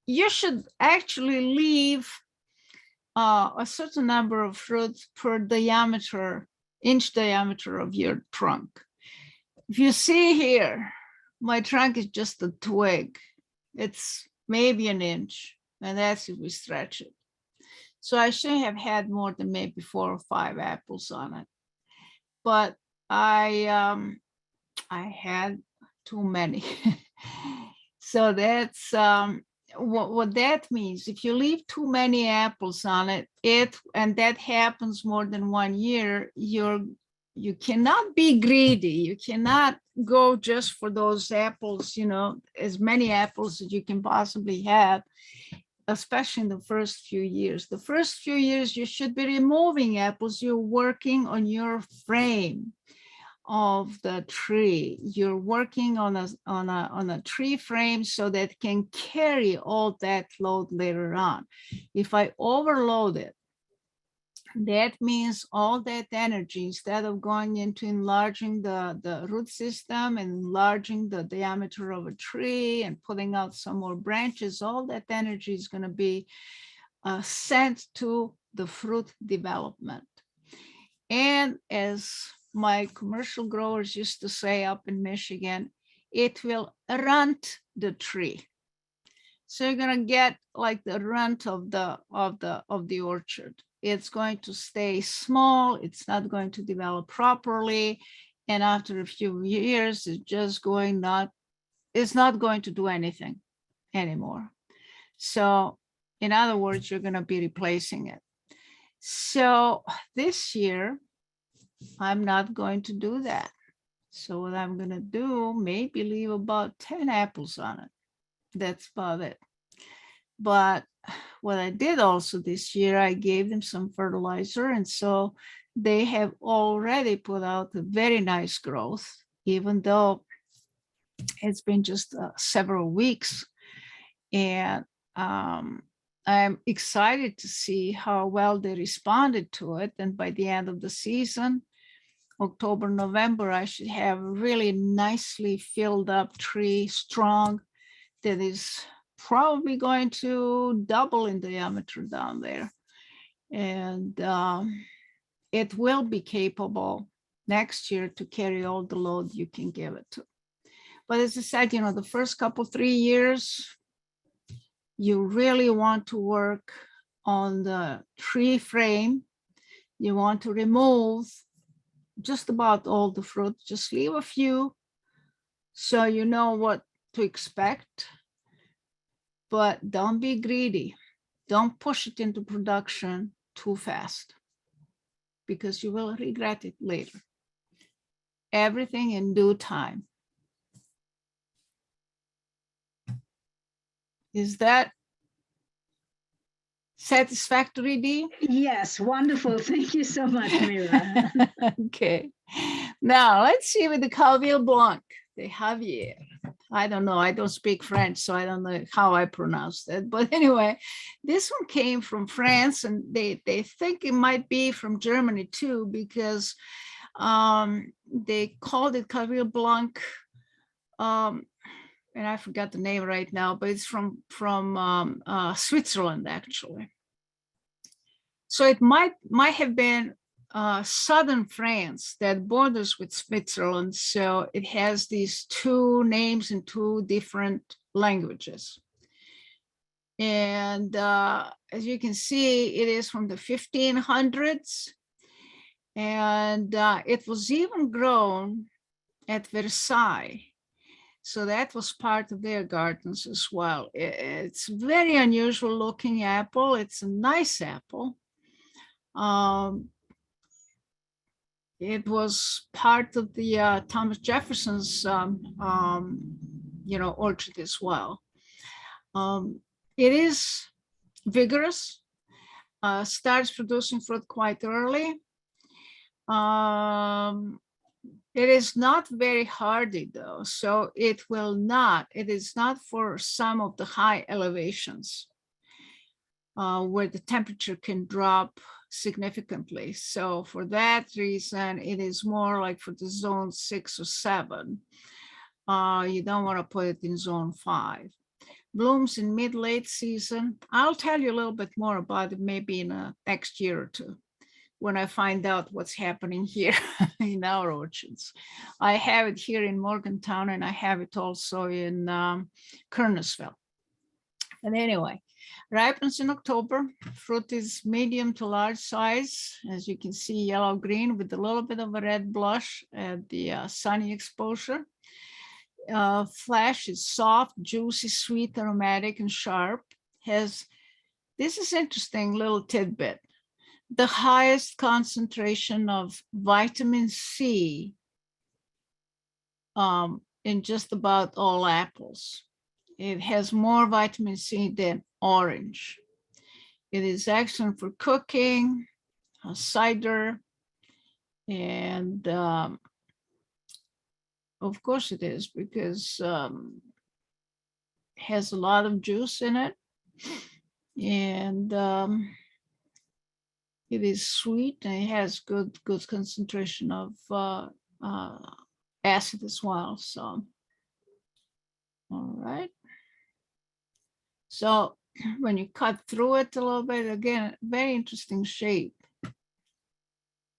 You should actually leave a certain number of fruits per diameter, inch diameter of your trunk. If you see here, my trunk is just a twig. It's maybe an inch, and that's if we stretch it. So I should have had more than maybe 4 or 5 apples on it. But I had too many. So that's what that means. If you leave too many apples on it, and that happens more than 1 year, you cannot be greedy. You cannot go just for those apples, as many apples as you can possibly have, especially in the first few years. The first few years, you should be removing apples. You're working on your frame of the tree. You're working on a tree frame so that it can carry all that load later on. If I overload it, that means all that energy, instead of going into enlarging the root system and enlarging the diameter of a tree and putting out some more branches, all that energy is going to be sent to the fruit development. And as my commercial growers used to say up in Michigan, it will runt the tree. So you're going to get like the runt of the orchard. It's going to stay small. It's not going to develop properly. And after a few years, it's not going to do anything anymore. So in other words, you're going to be replacing it. So this year, I'm not going to do that. So what I'm going to do, maybe leave about 10 apples on it. That's about it. But what I did also this year, I gave them some fertilizer. And so they have already put out a very nice growth, even though it's been just several weeks. And I'm excited to see how well they responded to it. And by the end of the season, October, November, I should have a really nicely filled up tree, strong, that is probably going to double in diameter down there. And it will be capable next year to carry all the load you can give it to. But as I said, you know, the first couple, 3 years, you really want to work on the tree frame. You want to remove just about all the fruit, just leave a few so you know what to expect, but don't be greedy. Don't push it into production too fast because you will regret it later. Everything in due time. Is that satisfactory, Dee? Yes, wonderful. Thank you so much, Mira. Okay. Now let's see with the Carville Blanc, the Javier. I don't know. I don't speak French, so I don't know how I pronounce that. But anyway, this one came from France, and they think it might be from Germany too, because they called it Carville Blanc. And I forgot the name right now, but it's from Switzerland, actually. So it might have been southern France that borders with Switzerland. So it has these two names in two different languages. And as you can see, it is from the 1500s. And it was even grown at Versailles. So that was part of their gardens as well. It's very unusual looking apple. It's a nice apple. It was part of the Thomas Jefferson's, orchard as well. It is vigorous, starts producing fruit quite early. It is not very hardy though, so it is not for some of the high elevations where the temperature can drop significantly. So for that reason, it is more like for the zone 6 or 7. You don't want to put it in zone 5. Blooms in mid-late season. I'll tell you a little bit more about it maybe in the next year or two, when I find out what's happening here in our orchards. I have it here in Morgantown, and I have it also in Kernersville. And anyway, ripens in October. Fruit is medium to large size. As you can see, yellow-green with a little bit of a red blush at the sunny exposure. Flesh is soft, juicy, sweet, aromatic, and sharp. This is interesting little tidbit. The highest concentration of vitamin C in just about all apples. It has more vitamin C than orange. It is excellent for cooking, cider, and of course it is, because it has a lot of juice in it, and it is sweet, and it has good concentration of acid as well. So, all right. So when you cut through it a little bit, again, very interesting shape.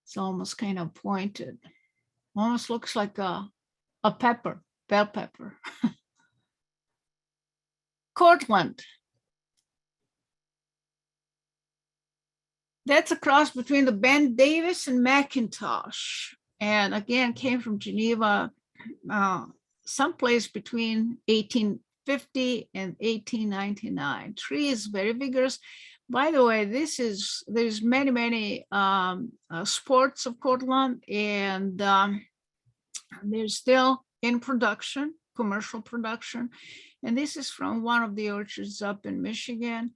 It's almost kind of pointed. Almost looks like a pepper, bell pepper. Cortland. That's a cross between the Ben Davis and Macintosh. And again, came from Geneva, someplace between 1850 and 1899. Tree is very vigorous. By the way, there's many sports of Cortland, and they're still in production, commercial production. And this is from one of the orchards up in Michigan.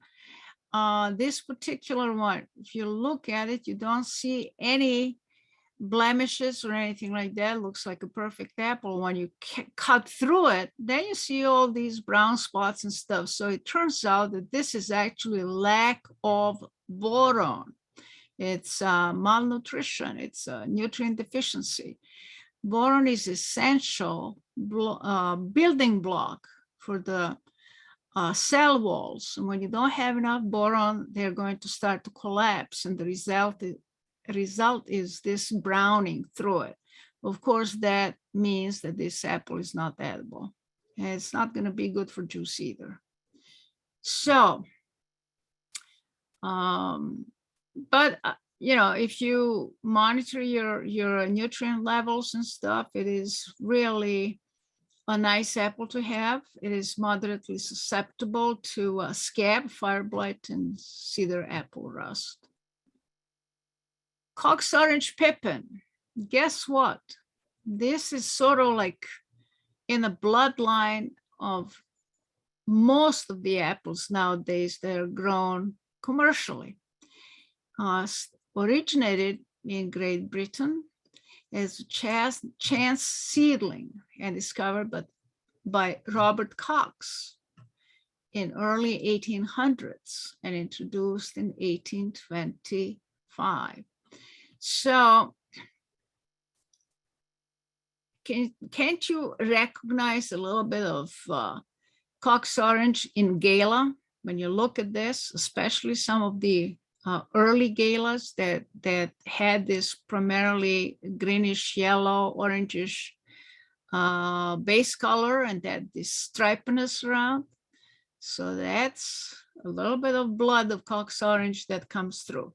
This particular one, if you look at it, you don't see any blemishes or anything like that. It looks like a perfect apple. When you cut through it, then you see all these brown spots and stuff. So it turns out that this is actually lack of boron. It's malnutrition. It's a nutrient deficiency. Boron is essential building block for the cell walls. And when you don't have enough boron, they're going to start to collapse. And the result is this browning through it. Of course, that means that this apple is not edible. And it's not going to be good for juice either. So, but you know, if you monitor your nutrient levels and stuff, it is really a nice apple to have. It is moderately susceptible to scab, fire blight, and cedar apple rust. Cox Orange Pepin. Guess what? This is sort of like in the bloodline of most of the apples nowadays that are grown commercially. Originated in Great Britain as a chance seedling and discovered by Robert Cox in early 1800s and introduced in 1825. So can't you recognize a little bit of Cox Orange in Gala when you look at this, especially some of the early Galas that had this primarily greenish yellow, orangish base color and that this stripiness around. So that's a little bit of blood of Cox Orange that comes through.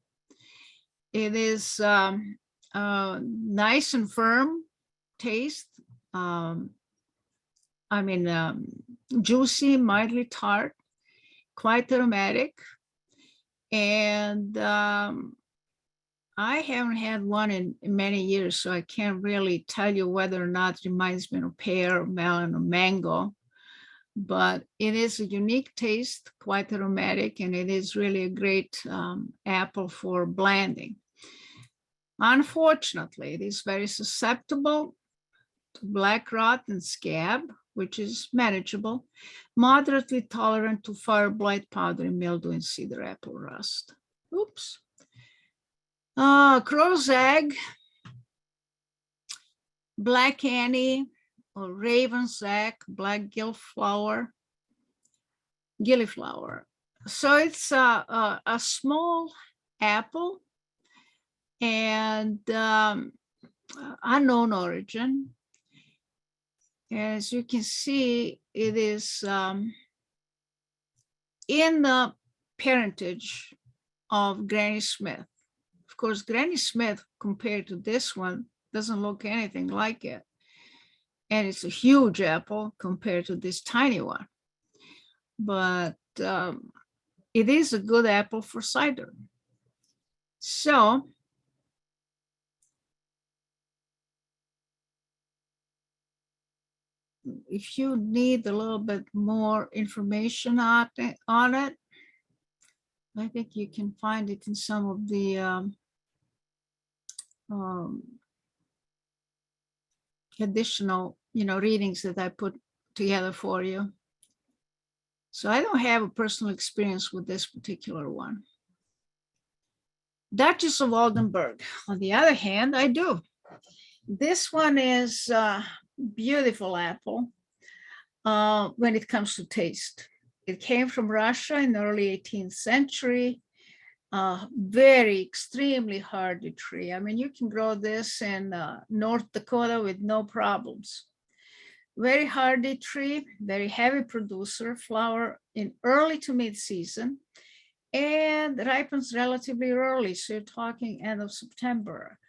It is nice and firm taste. Juicy, mildly tart, quite aromatic. And I haven't had one in many years, so I can't really tell you whether or not it reminds me of pear, or melon, or mango. But it is a unique taste, quite aromatic, and it is really a great apple for blending. Unfortunately, it is very susceptible to black rot and scab, which is manageable, moderately tolerant to fire blight, powdery mildew, and cedar apple rust. Oops. Crow's egg, black Annie, or raven's egg, black gilliflower. So it's a small apple and unknown origin. As you can see, it is in the parentage of Granny Smith. Of course, Granny Smith, compared to this one, doesn't look anything like it. And it's a huge apple compared to this tiny one. But it is a good apple for cider. So, if you need a little bit more information on it, I think you can find it in some of the additional, readings that I put together for you. So I don't have a personal experience with this particular one. Duchess of Waldenberg, on the other hand, I do. This one is beautiful apple when it comes to taste. It came from Russia in the early 18th century. Very extremely hardy tree. I mean, you can grow this in North Dakota with no problems. Very hardy tree, very heavy producer, flower in early to mid-season, and ripens relatively early. So you're talking end of September.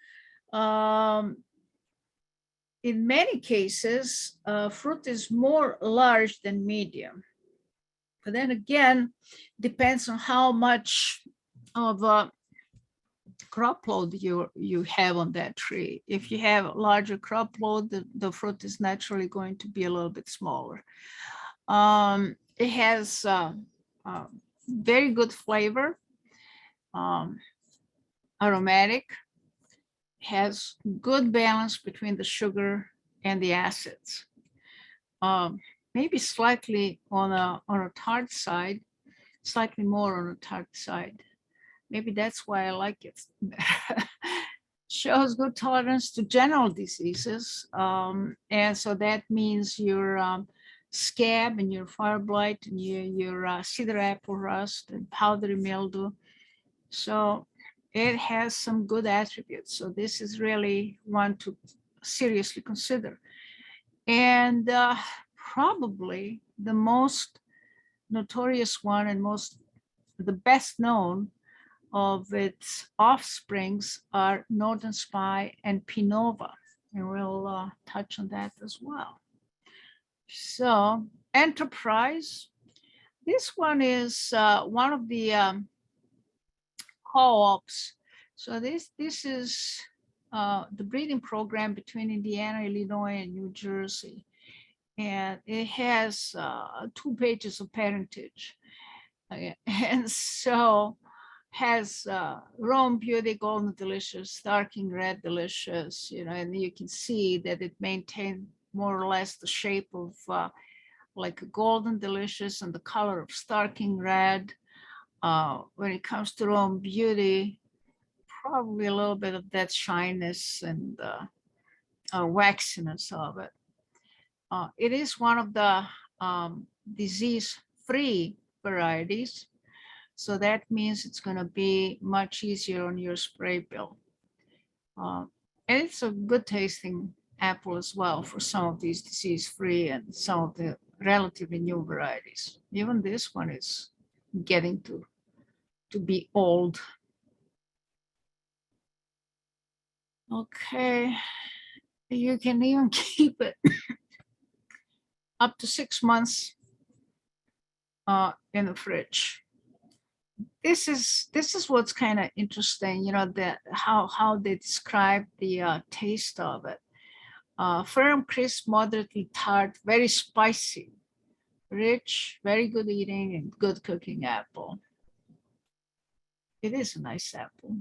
In many cases, fruit is more large than medium. But then again, depends on how much of a crop load you have on that tree. If you have a larger crop load, the fruit is naturally going to be a little bit smaller. It has very good flavor, aromatic, has good balance between the sugar and the acids. Maybe slightly on a tart side, slightly more on a tart side. Maybe that's why I like it. Shows good tolerance to general diseases. And so that means your scab and your fire blight and your cedar apple rust and powdery mildew. So it has some good attributes. So this is really one to seriously consider. And probably the most notorious one and the best known of its offsprings are Northern Spy and Pinova. And we'll touch on that as well. So Enterprise, this one is one of the co-ops. So this is the breeding program between Indiana, Illinois, and New Jersey. And it has 2 pages of parentage. And so has Rome Beauty, Golden Delicious, Darking Red Delicious, and you can see that it maintained more or less the shape of like a Golden Delicious and the color of Starking Red. When it comes to Rome Beauty, probably a little bit of that shyness and waxiness of it. It is one of the disease-free varieties. So that means it's going to be much easier on your spray bill. And it's a good tasting apple as well for some of these disease-free and some of the relatively new varieties. Even this one is getting to be old. Okay, you can even keep it up to 6 months in the fridge. This is what's kind of interesting, that how they describe the taste of it. Firm, crisp, moderately tart, very spicy, rich, very good eating, and good cooking apple. It is a nice apple.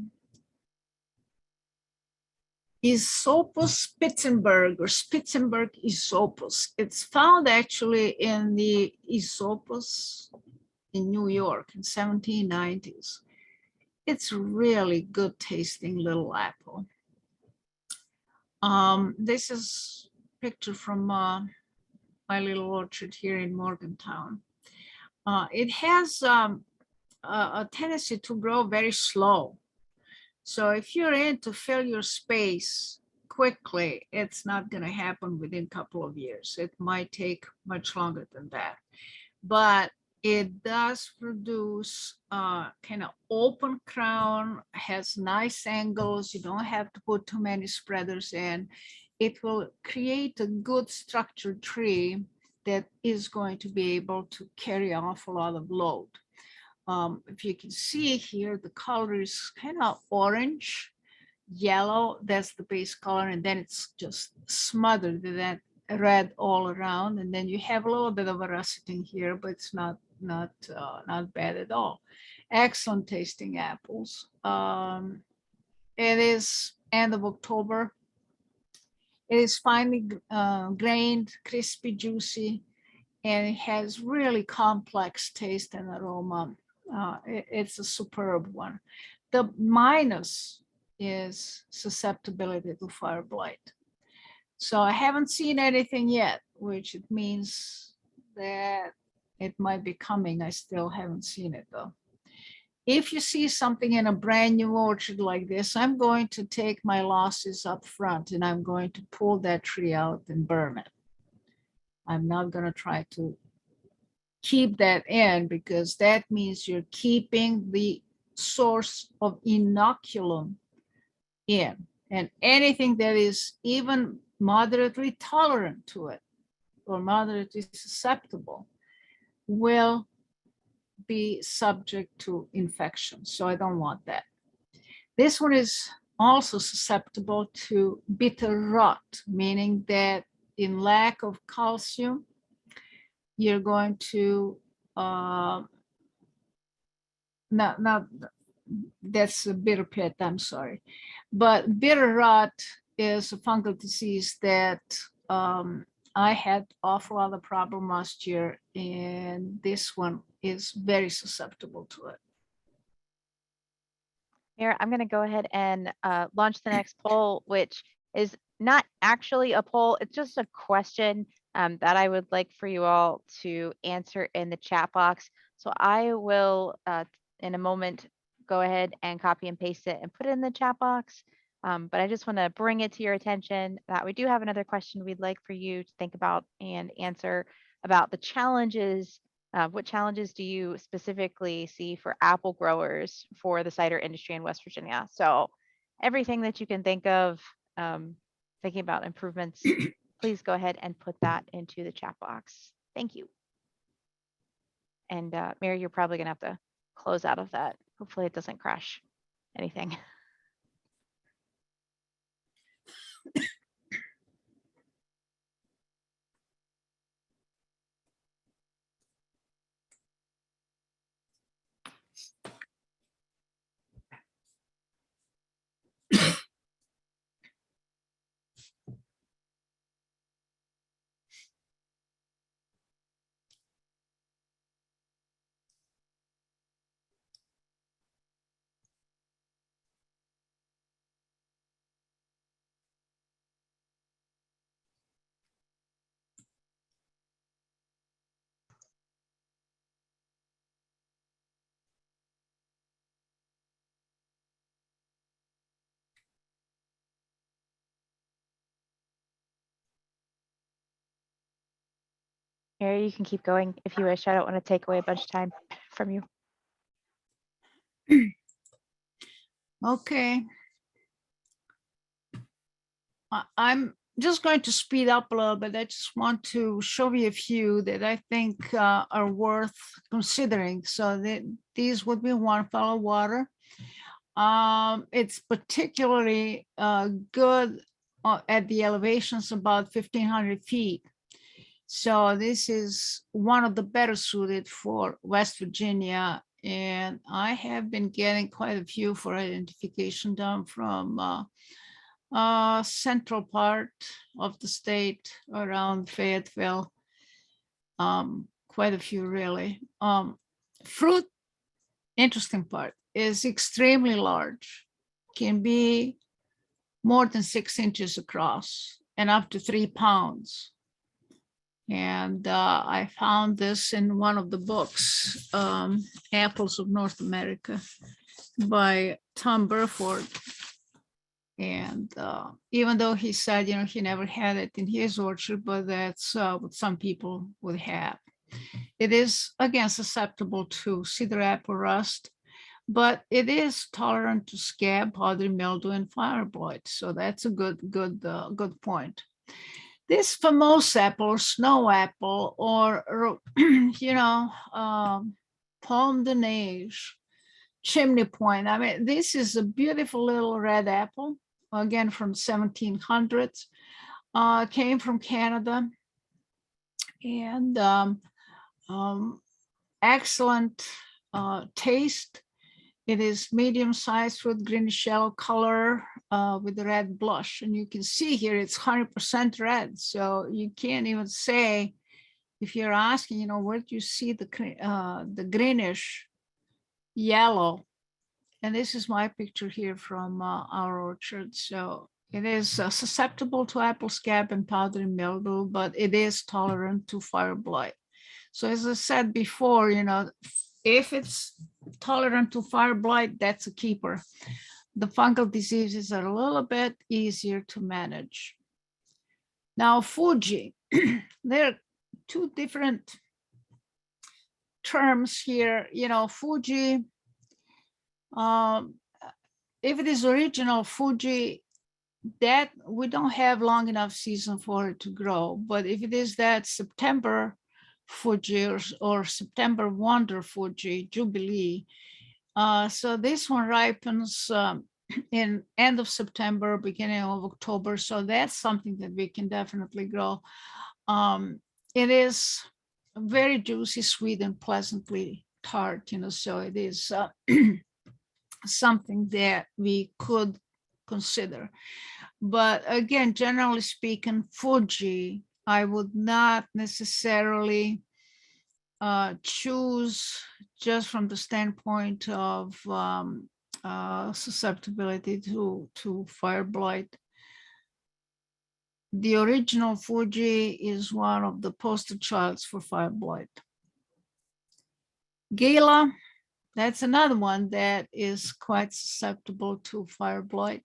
Esopus Spitzenberg or Spitzenberg Esopus. It's found actually in the Esopus in New York in 1790s. It's a really good tasting little apple. This is a picture from my little orchard here in Morgantown. It has a tendency to grow very slow. So if you're in to fill your space quickly, it's not going to happen within a couple of years. It might take much longer than that. But it does produce kind of open crown, has nice angles. You don't have to put too many spreaders in. It will create a good structured tree that is going to be able to carry off a lot of load. If you can see here, the color is kind of orange, yellow, that's the base color, and then it's just smothered with that red all around, and then you have a little bit of a russet in here, but it's not bad at all. Excellent tasting apples. It is end of October. It is finely grained, crispy, juicy, and it has really complex taste and aroma. It's a superb one. The minus is susceptibility to fire blight. So I haven't seen anything yet, which it means that it might be coming. I still haven't seen it though. If you see something in a brand new orchard like this, I'm going to take my losses up front and I'm going to pull that tree out and burn it. I'm not going to try to keep that in because that means you're keeping the source of inoculum in, and anything that is even moderately tolerant to it or moderately susceptible will be subject to infection. So I don't want that. This one is also susceptible to bitter rot, meaning that in lack of calcium, you're going to not that's a bitter pit, I'm sorry, but bitter rot is a fungal disease that I had awful lot of problem last year, and this one is very susceptible to it. Here, I'm going to go ahead and launch the next poll, which is not actually a poll, it's just a question that I would like for you all to answer in the chat box. So I will, in a moment, go ahead and copy and paste it and put it in the chat box. But I just want to bring it to your attention that we do have another question we'd like for you to think about and answer about the challenges. What challenges do you specifically see for apple growers for the cider industry in West Virginia? So everything that you can think of, thinking about improvements, please go ahead and put that into the chat box. Thank you. And Mary, you're probably gonna have to close out of that. Hopefully it doesn't crash anything. Mary, you can keep going if you wish. I don't want to take away a bunch of time from you. Okay. I'm just going to speed up a little bit. I just want to show you a few that I think are worth considering. So these would be one fellow water. It's particularly good at the elevations about 1,500 feet. So this is one of the better suited for West Virginia. And I have been getting quite a few for identification down from central part of the state around Fayetteville. Quite a few really. Fruit, interesting part, is extremely large, can be more than 6 inches across and up to 3 pounds. And I found this in one of the books, Apples of North America by Tom Burford. And even though he said, he never had it in his orchard, but that's what some people would have. It is, again, susceptible to cedar apple rust, but it is tolerant to scab, powdery mildew, and fire blight. So that's a good point. This famous apple, or snow apple, or palme de neige, chimney point. I mean, this is a beautiful little red apple, again from 1700s, came from Canada, and excellent taste. It is medium-sized with greenish yellow color with the red blush. And you can see here it's 100% red. So you can't even say, if you're asking, where do you see the greenish yellow? And this is my picture here from our orchard. So it is susceptible to apple scab and powdery mildew, but it is tolerant to fire blight. So as I said before, if it's tolerant to fire blight, that's a keeper. The fungal diseases are a little bit easier to manage. Now, Fuji, there are two different terms here. Fuji, if it is original Fuji, that we don't have long enough season for it to grow. But if it is that September Fuji or September Wonder Fuji, Jubilee. So this one ripens in end of September, beginning of October. So that's something that we can definitely grow. It is very juicy, sweet, and pleasantly tart, so it is something that we could consider. But again, generally speaking, Fuji, I would not necessarily choose just from the standpoint of susceptibility to fire blight. the original Fuji is one of the poster childs for fire blight. Gala, that's another one that is quite susceptible to fire blight.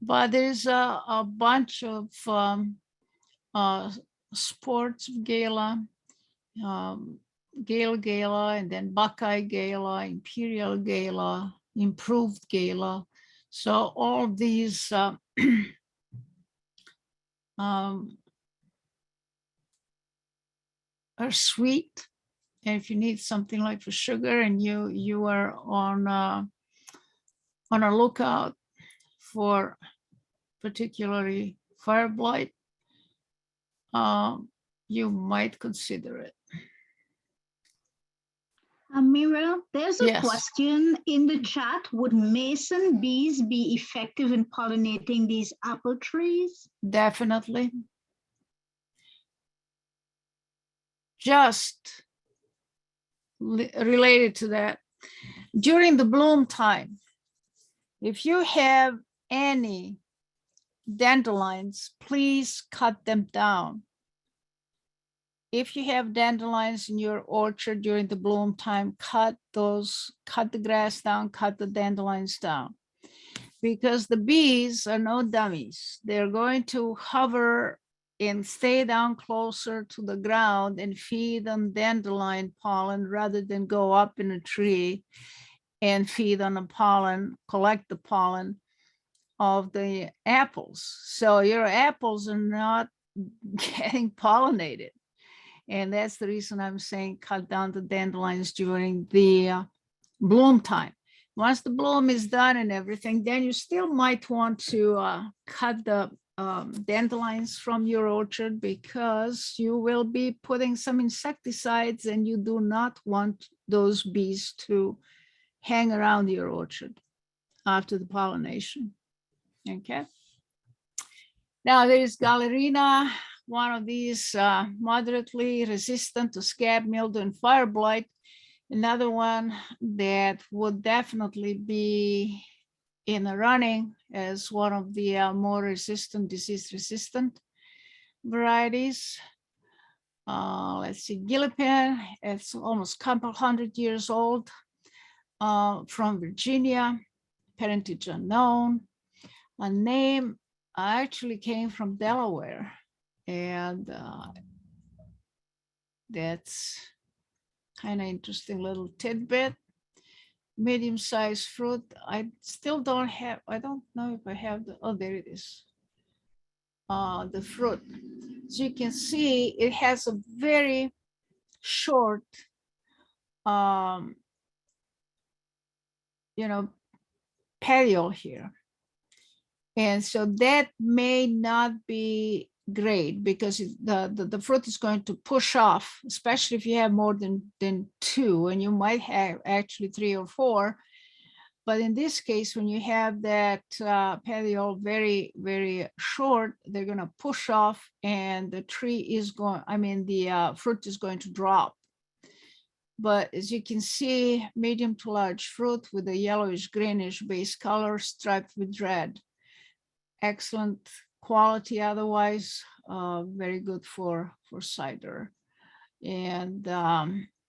But there's a bunch of sports Gala, Gala, and then Buckeye Gala, Imperial Gala, Improved Gala. So all these are sweet. And if you need something like for sugar and you are on a lookout for particularly fire blight, you might consider it. Mira, there's a Yes. question in the chat. Would mason bees be effective in pollinating these apple trees? Definitely. Just related to that, during the bloom time, if you have any dandelions, please cut them down. If you have dandelions in your orchard during the bloom time, cut the grass down, cut the dandelions down, because the bees are no dummies. They're going to hover and stay down closer to the ground and feed on dandelion pollen rather than go up in a tree and feed on the pollen, collect the pollen of the apples. So your apples are not getting pollinated. And that's the reason I'm saying cut down the dandelions during the bloom time. Once the bloom is done and everything, then you still might want to cut the dandelions from your orchard, because you will be putting some insecticides and you do not want those bees to hang around your orchard after the pollination. Okay. Now there is Gallerina, one of these moderately resistant to scab, mildew, and fire blight. Another one that would definitely be in the running as one of the more resistant, disease-resistant varieties. Let's see, Gillipin, it's almost a couple hundred years old, from Virginia, parentage unknown. A name actually came from Delaware, and that's kind of interesting little tidbit. Medium-sized fruit. I still don't have, I don't know if I have the, oh, there it is. The fruit. So you can see it has a very short, petiole here. And so that may not be great, because the fruit is going to push off, especially if you have more than two, and you might have actually 3 or 4. But in this case, when you have that petiole very, very short, they're going to push off, and the tree is going, the fruit is going to drop. But as you can see, medium to large fruit with a yellowish greenish base color striped with red. Excellent quality otherwise, very good for cider, and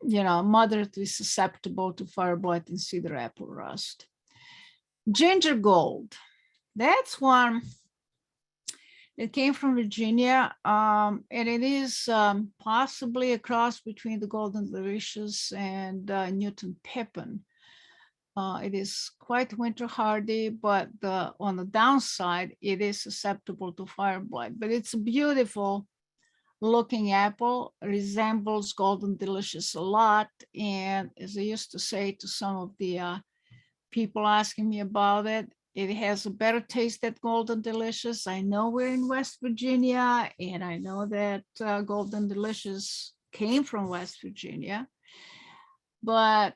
moderately susceptible to fire blight and cedar apple rust. Ginger gold, that's one that came from Virginia, and it is possibly a cross between the Golden Delicious and Newton Pepin. It is quite winter hardy, but on the downside, it is susceptible to fire blight. But it's a beautiful looking apple, resembles Golden Delicious a lot. And as I used to say to some of the people asking me about it, it has a better taste than Golden Delicious. I know we're in West Virginia, and I know that Golden Delicious came from West Virginia, but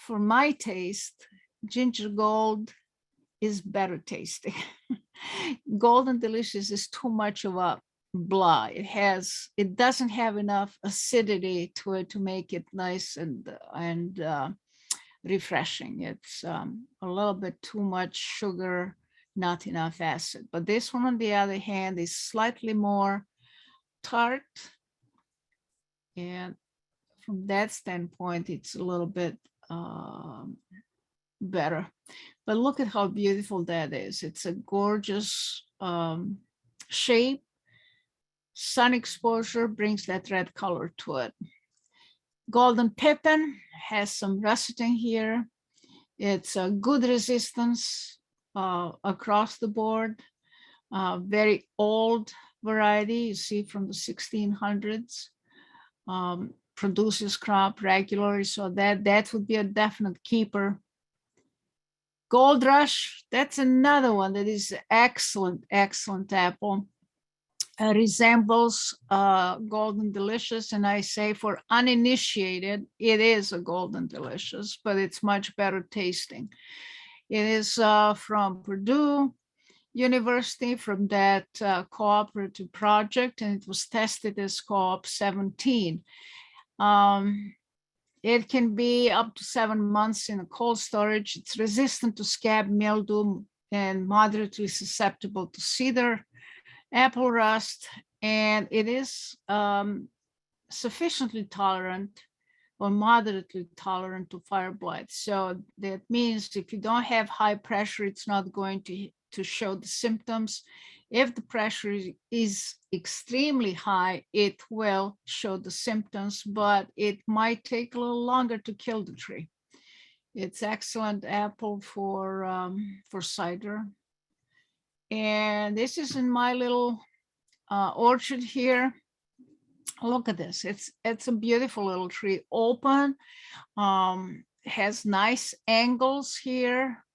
for my taste, ginger gold is better tasting. Golden Delicious is too much of a blah. It doesn't have enough acidity to it to make it nice and refreshing. It's a little bit too much sugar, not enough acid. But this one, on the other hand, is slightly more tart. And from that standpoint, it's a little bit better. But look at how beautiful that is. It's a gorgeous shape. Sun exposure brings that red color to it. Golden Pepin has some russet in here. It's a good resistance across the board. Very old variety, you see, from the 1600s. Produces crop regularly, so that would be a definite keeper. Gold Rush, that's another one that is excellent, excellent apple. Resembles Golden Delicious, and I say for uninitiated, it is a Golden Delicious, but it's much better tasting. It is from Purdue University, from that cooperative project, and it was tested as Co-op 17. It can be up to 7 months in a cold storage. It's resistant to scab, mildew, and moderately susceptible to cedar, apple rust, and it is sufficiently tolerant or moderately tolerant to fire blight. So that means if you don't have high pressure, it's not going to show the symptoms. If the pressure is extremely high, it will show the symptoms, but it might take a little longer to kill the tree. It's excellent apple for cider. And this is in my little orchard here. Look at this. It's a beautiful little tree. Open, has nice angles here,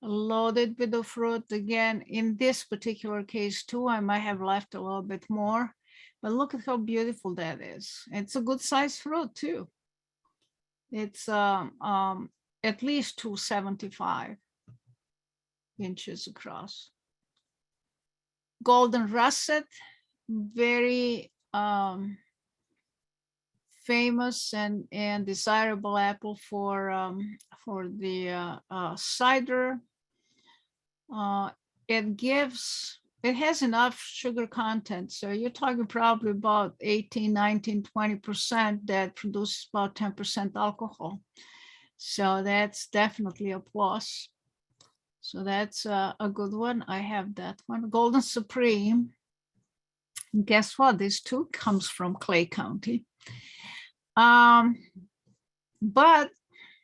loaded with the fruit. Again, in this particular case too, I might have left a little bit more, but look at how beautiful that is. It's a good sized fruit too. It's at least 275 inches across. Golden Russet, very famous and desirable apple for the cider. It has enough sugar content, so you're talking probably about 18, 19, 20% that produces about 10% alcohol. So that's definitely a plus. So that's a good one. I have that one. Golden Supreme. And guess what? This too comes from Clay County. But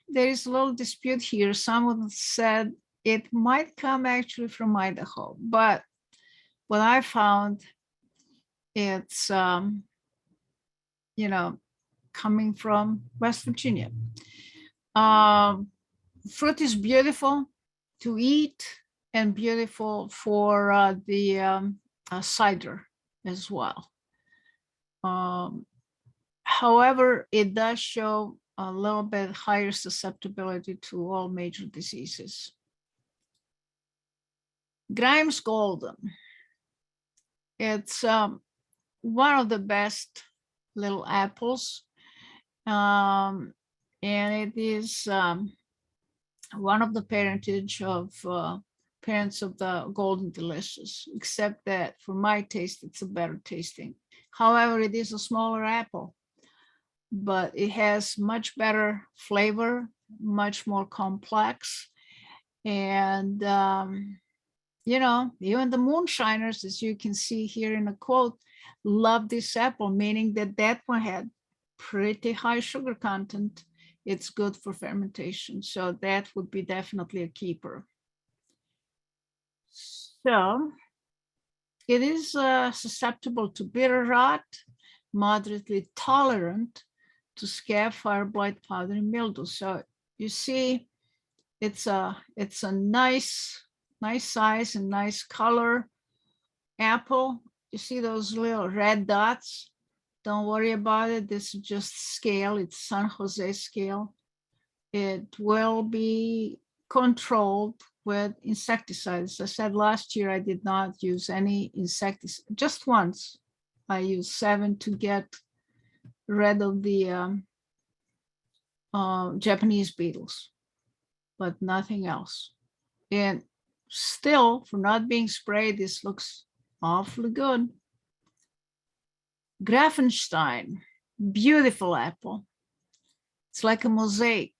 there is a little dispute here. Someone said it might come actually from Idaho, but what I found, it's coming from West Virginia. Fruit is beautiful to eat and beautiful for the cider as well. However, it does show a little bit higher susceptibility to all major diseases. Grimes Golden. It's one of the best little apples. And it is one of the parentage of parents of the Golden Delicious, except that for my taste, it's a better tasting. However, it is a smaller apple, but it has much better flavor, much more complex. And, even the moonshiners, as you can see here in a quote, love this apple, meaning that one had pretty high sugar content. It's good for fermentation. So that would be definitely a keeper. So it is susceptible to bitter rot, moderately tolerant to scab, fire blight, powdery, and mildew. So you see, it's a nice size and nice color apple. You see those little red dots? Don't worry about it. This is just scale. It's San Jose scale. It will be controlled with insecticides. I said last year I did not use any insecticide. Just once I used 7 to get rid of the Japanese beetles, but nothing else. And still, for not being sprayed, this looks awfully good. Grafenstein, beautiful apple. It's like a mosaic,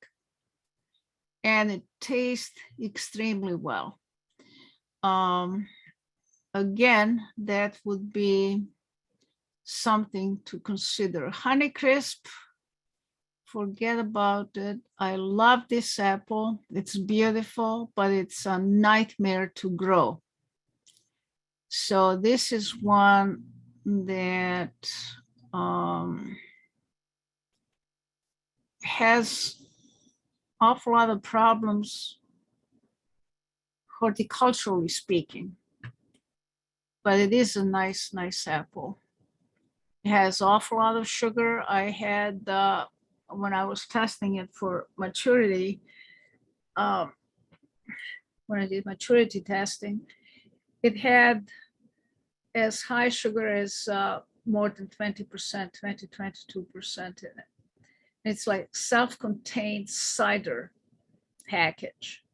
and it tastes extremely well. Again, that would be something to consider. Honeycrisp, forget about it. I love this apple. It's beautiful, but it's a nightmare to grow. So this is one that has awful lot of problems horticulturally speaking, but it is a nice apple. It has awful lot of sugar. I had, when I was testing it for maturity, when I did maturity testing, it had as high sugar as more than 20%, 20, 22% in it. It's like self-contained cider package.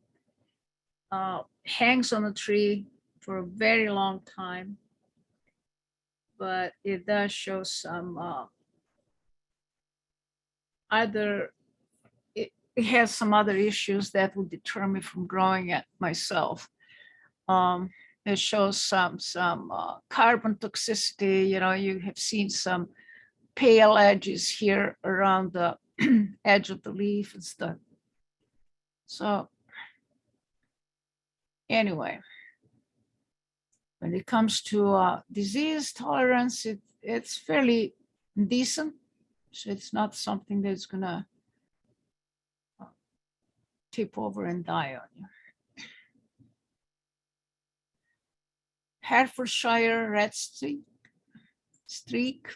Hangs on a tree for a very long time, but it does show some it has some other issues that would deter me from growing it myself. It shows some carbon toxicity. You know, you have seen some pale edges here around the edge of the leaf and stuff. So anyway, when it comes to disease tolerance, it's fairly decent. So it's not something that's gonna tip over and die on you. Herefordshire red streak.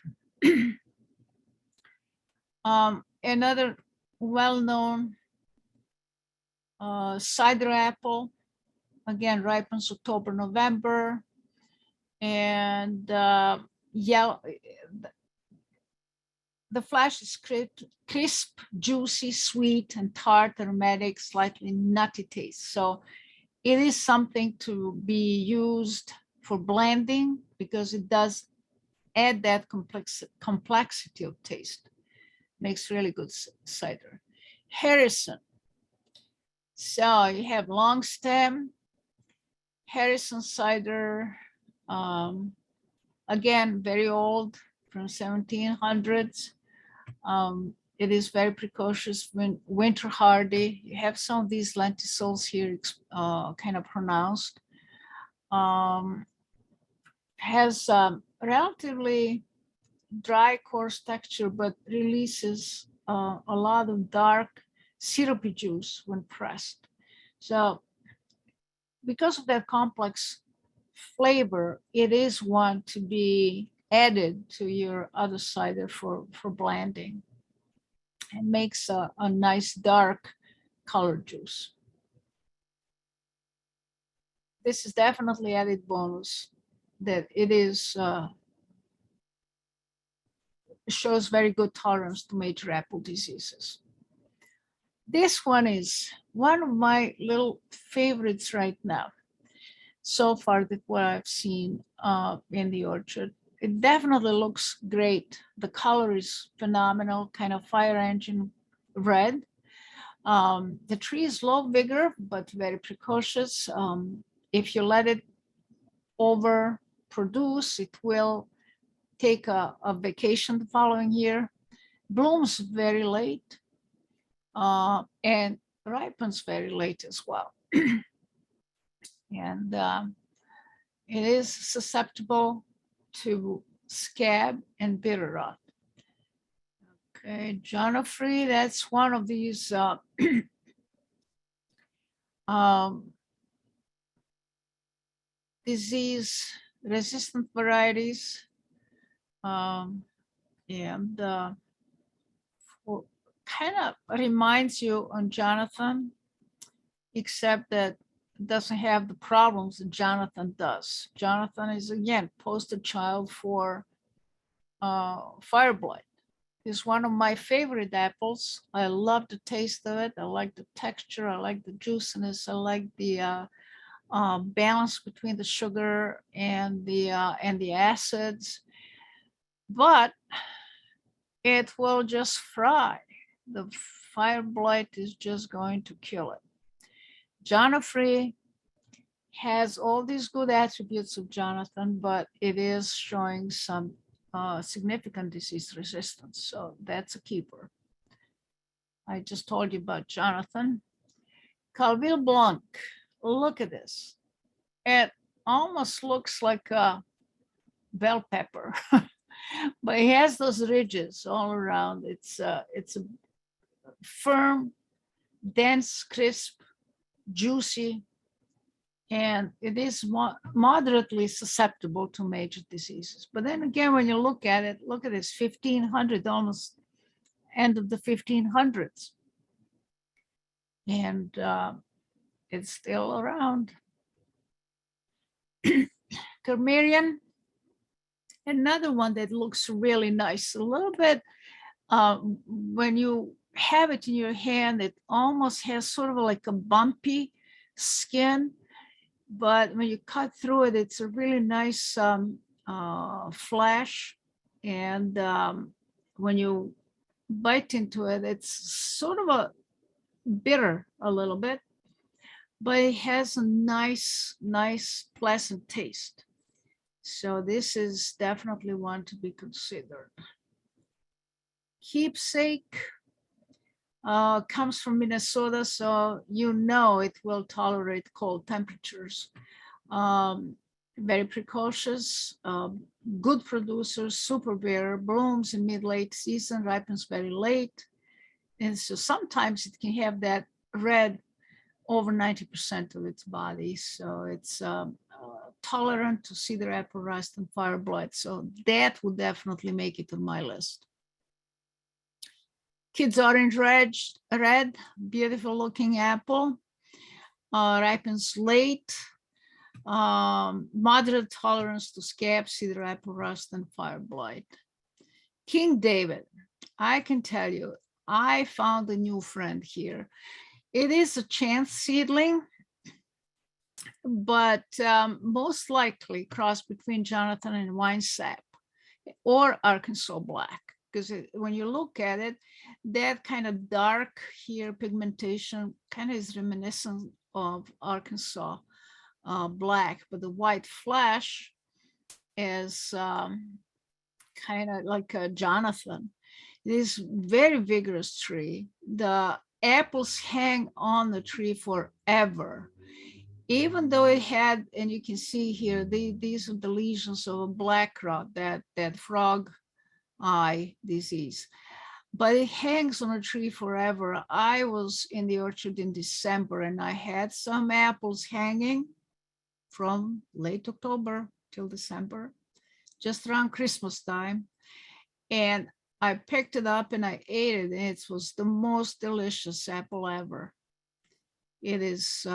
Another well-known cider apple. Again, ripens October, November. And yellow. The flesh is crisp, juicy, sweet, and tart, aromatic, slightly nutty taste. So it is something to be used for blending because it does add that complexity of taste. Makes really good cider. Harrison. So you have long stem, Harrison cider, again, very old, from 1700s. It is very precocious, winter hardy. You have some of these lenticels here kind of pronounced. Has relatively dry, coarse texture, but releases a lot of dark, syrupy juice when pressed. So because of that complex flavor, it is one to be added to your other cider for blending. It makes a nice dark colored juice. This is definitely added bonus that it is shows very good tolerance to major apple diseases. This one is one of my little favorites right now. So far, that what I've seen in the orchard. It definitely looks great. The color is phenomenal, kind of fire engine red. The tree is low vigor, but very precocious. If you let it overproduce, it will take a vacation the following year. Blooms very late and ripens very late as well. And it is susceptible to scab and bitter rot. Okay, Jonafrey, that's one of these disease-resistant varieties. And kind of reminds you on Jonathan, except that it doesn't have the problems that Jonathan does. Jonathan is, again, poster child for fire blight. It's one of my favorite apples. I love the taste of it. I like the texture. I like the juiciness. I like the balance between the sugar and the acids, but it will just fry. The fire blight is just going to kill it. Jonathan has all these good attributes of Jonathan, but it is showing some significant disease resistance. So that's a keeper. I just told you about Jonathan. Carville Blanc, look at this. It almost looks like a bell pepper, but it has those ridges all around. It's a firm, dense, crisp, juicy, and it is moderately susceptible to major diseases. But then again, when you look at it, look at this, 1500, almost end of the 1500s. And it's still around. Carmarian, another one that looks really nice. A little bit, when you have it in your hand, it almost has sort of like a bumpy skin. But when you cut through it, it's a really nice flesh. And when you bite into it, it's sort of a bitter a little bit, but it has a nice, pleasant taste. So this is definitely one to be considered. Keepsake comes from Minnesota, so you know it will tolerate cold temperatures. Very precocious, good producer, super bearer, blooms in mid-late season, ripens very late. And so sometimes it can have that red over 90% of its body. So it's tolerant to cedar apple rust and fire blight. So that would definitely make it on my list. Kids Orange Red, beautiful looking apple, ripens late, moderate tolerance to scab, cedar apple rust, and fire blight. King David, I can tell you, I found a new friend here. It is a chance seedling, but most likely cross between Jonathan and Wine Sap or Arkansas Black. Because when you look at it, that kind of dark here pigmentation kind of is reminiscent of Arkansas Black, but the white flesh is kind of like a Jonathan. It is very vigorous tree. The apples hang on the tree forever. Even though it had, and you can see here, these are the lesions of a black rot, that frog eye disease, but it hangs on a tree forever. I was in the orchard in December and I had some apples hanging from late October till December, just around Christmas time. And I picked it up and I ate it, and it was the most delicious apple ever. It is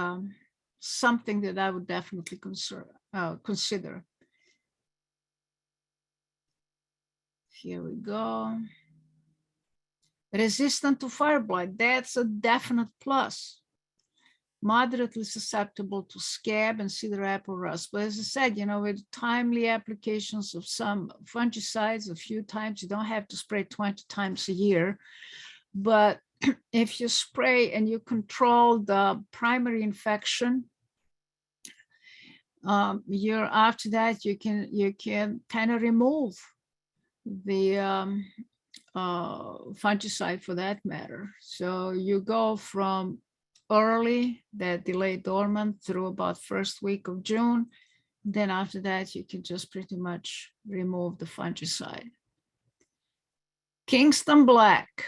something that I would definitely consider. Here we go. Resistant to fire blight, that's a definite plus. Moderately susceptible to scab and cedar apple rust. But as I said, with timely applications of some fungicides a few times, you don't have to spray 20 times a year. But if you spray and you control the primary infection, after that you can kind of remove the fungicide for that matter. So you go from early, that delay dormant, through about first week of June. Then after that, you can just pretty much remove the fungicide. Kingston Black,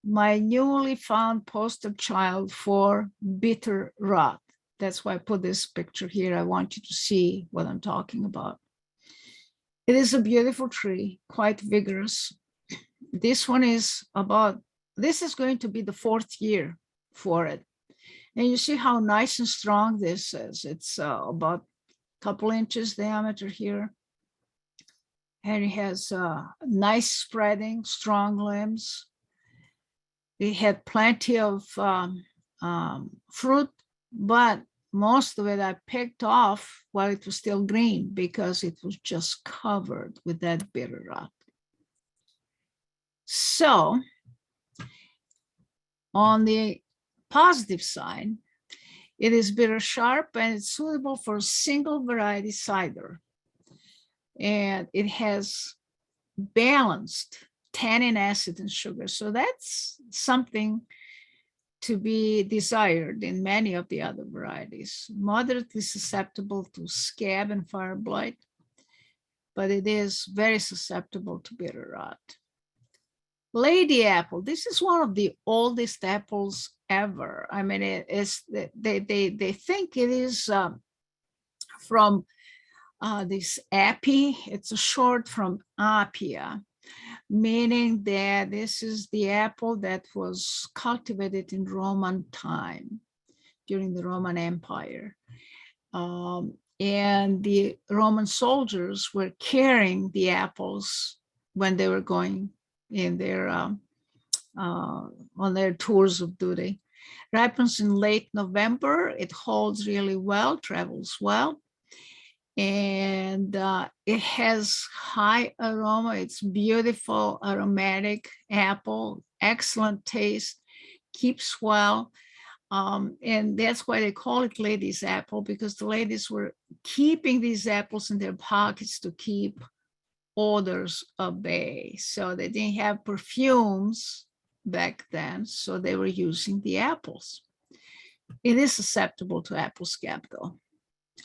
my newly found poster child for bitter rot. That's why I put this picture here. I want you to see what I'm talking about. It is a beautiful tree, quite vigorous. This one is this is going to be the 4th year for it. And you see how nice and strong this is. It's about a couple inches diameter here. And it has nice spreading, strong limbs. It had plenty of fruit, but most of it I picked off while it was still green because it was just covered with that bitter rot. So on the positive side, it is bitter sharp and it's suitable for single variety cider. And it has balanced tannin, acid, and sugar. So that's something to be desired in many of the other varieties. Moderately susceptible to scab and fire blight, but it is very susceptible to bitter rot. Lady apple, this is one of the oldest apples ever. I mean, they think it is from this Appy. It's a short from Appia, meaning that this is the apple that was cultivated in Roman time during the Roman Empire. And the Roman soldiers were carrying the apples when they were going in their on their tours of duty. Ripens in late November. It holds really well, travels well. And it has high aroma. It's beautiful, aromatic apple, excellent taste, keeps well. And that's why they call it ladies' apple, because the ladies were keeping these apples in their pockets to keep odors at bay. So they didn't have perfumes back then, so they were using the apples. It is susceptible to apple scab, though.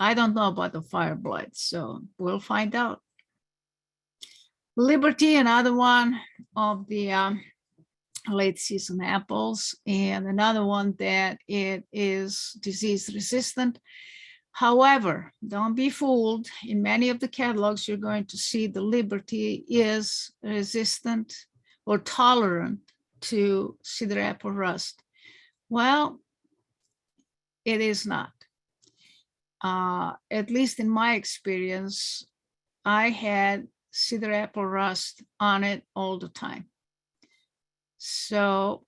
I don't know about the fire blight, so we'll find out. Liberty, another one of the late season apples, and another one that it is disease resistant. However, don't be fooled. In many of the catalogs, you're going to see the Liberty is resistant or tolerant to cedar apple rust. Well, it is not. At least in my experience, I had cedar apple rust on it all the time. So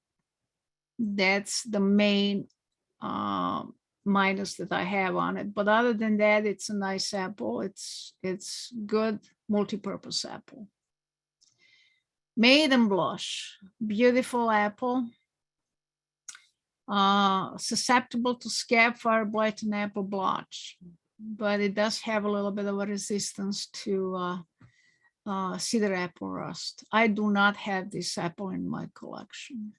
that's the main minus that I have on it. But other than that, it's a nice apple. It's good multi-purpose apple. Maiden Blush, beautiful apple. Susceptible to scab, fire blight, and apple blotch, but it does have a little bit of a resistance to cedar apple rust. I do not have this apple in my collection.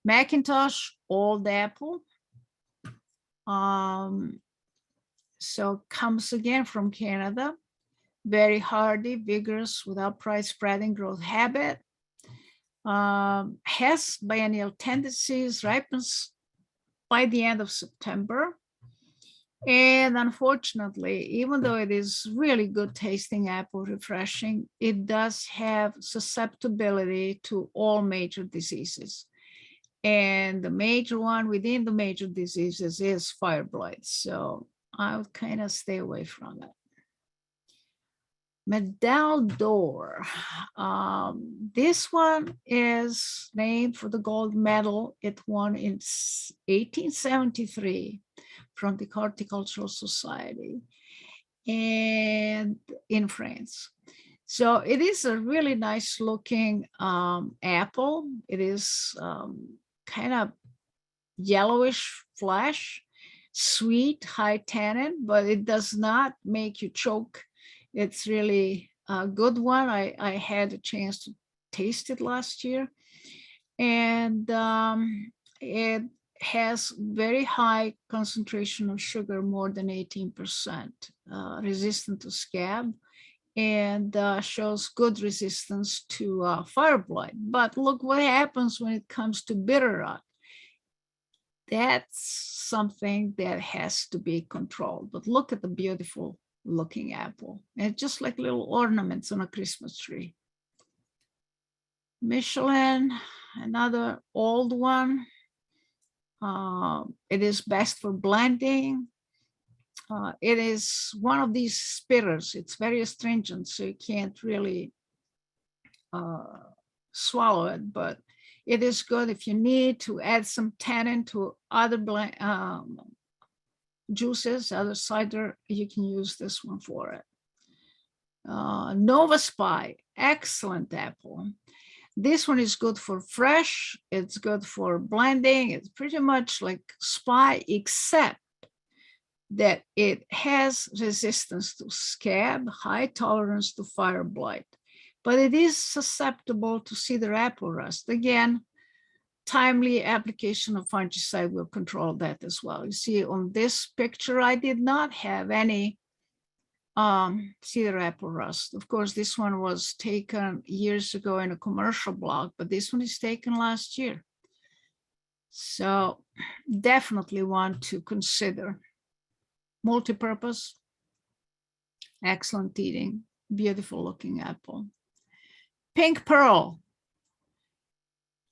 Macintosh Old Apple. So comes again from Canada. Very hardy, vigorous, without pride spreading growth habit. Has biennial tendencies, ripens by the end of September. And unfortunately, even though it is really good tasting apple, refreshing, it does have susceptibility to all major diseases. And the major one within the major diseases is fire blight. So I would kind of stay away from it. Medal d'Or. This one is named for the gold medal it won in 1873 from the Horticultural Society and in France. So it is a really nice looking apple. It is kind of yellowish flesh, sweet, high tannin, but it does not make you choke. It's really a good one. I had a chance to taste it last year. And it has very high concentration of sugar, more than 18%, resistant to scab, and shows good resistance to fire blight. But look what happens when it comes to bitter rot. That's something that has to be controlled. But look at the beautiful looking apple. And just like little ornaments on a Christmas tree. Michelin, another old one. It is best for blending. It is one of these spitters. It's very astringent, so you can't really swallow it, but it is good if you need to add some tannin to other juices, other cider, you can use this one for it. Nova Spy, excellent apple. This one is good for fresh. It's good for blending. It's pretty much like Spy, except that it has resistance to scab, high tolerance to fire blight, but it is susceptible to cedar apple rust. Again, timely application of fungicide will control that as well. You see on this picture, I did not have any cedar apple rust. Of course, this one was taken years ago in a commercial block, but this one is taken last year. So definitely want to consider. Multi-purpose, excellent eating, beautiful looking apple. Pink Pearl.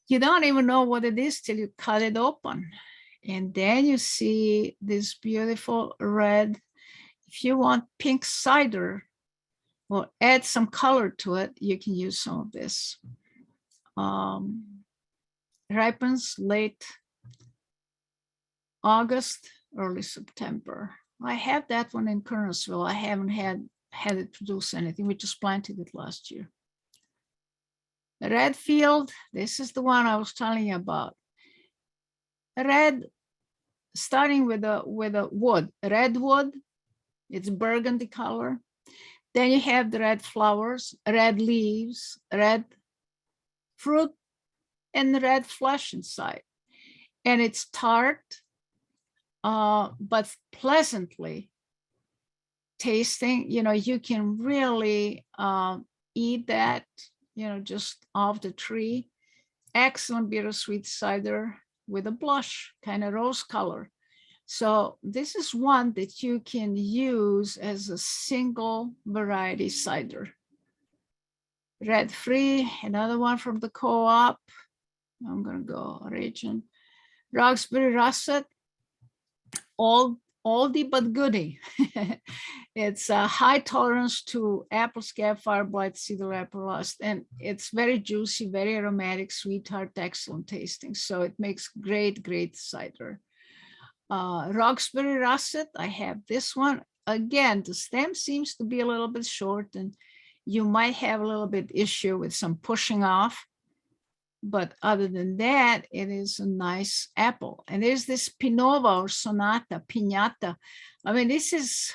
You don't even know what it is till you cut it open. And then you see this beautiful red. If you want pink cider or add some color to it, you can use some of this. Ripens late August, early September. I have that one in Kernersville. I haven't had it produce anything. We just planted it last year. The Redfield, this is the one I was telling you about. Red, starting with a wood, redwood, it's burgundy color. Then you have the red flowers, red leaves, red fruit, and red flesh inside. And it's tart, but pleasantly tasting. You know, you can really eat that, you know, just off the tree. Excellent bittersweet cider with a blush, kind of rose color. So this is one that you can use as a single variety cider. Red Free, another one from the co-op. I'm gonna go region. Roxbury Russet, oldie but goodie. It's a high tolerance to apple scab, fire blight, cedar apple rust, and it's very juicy, very aromatic, sweet, tart, excellent tasting. So it makes great cider. Roxbury Russet, I have this one. Again, the stem seems to be a little bit short and you might have a little bit issue with some pushing off. But other than that, it is a nice apple. And there's this Pinova or Sonata, Piñata. I mean, this is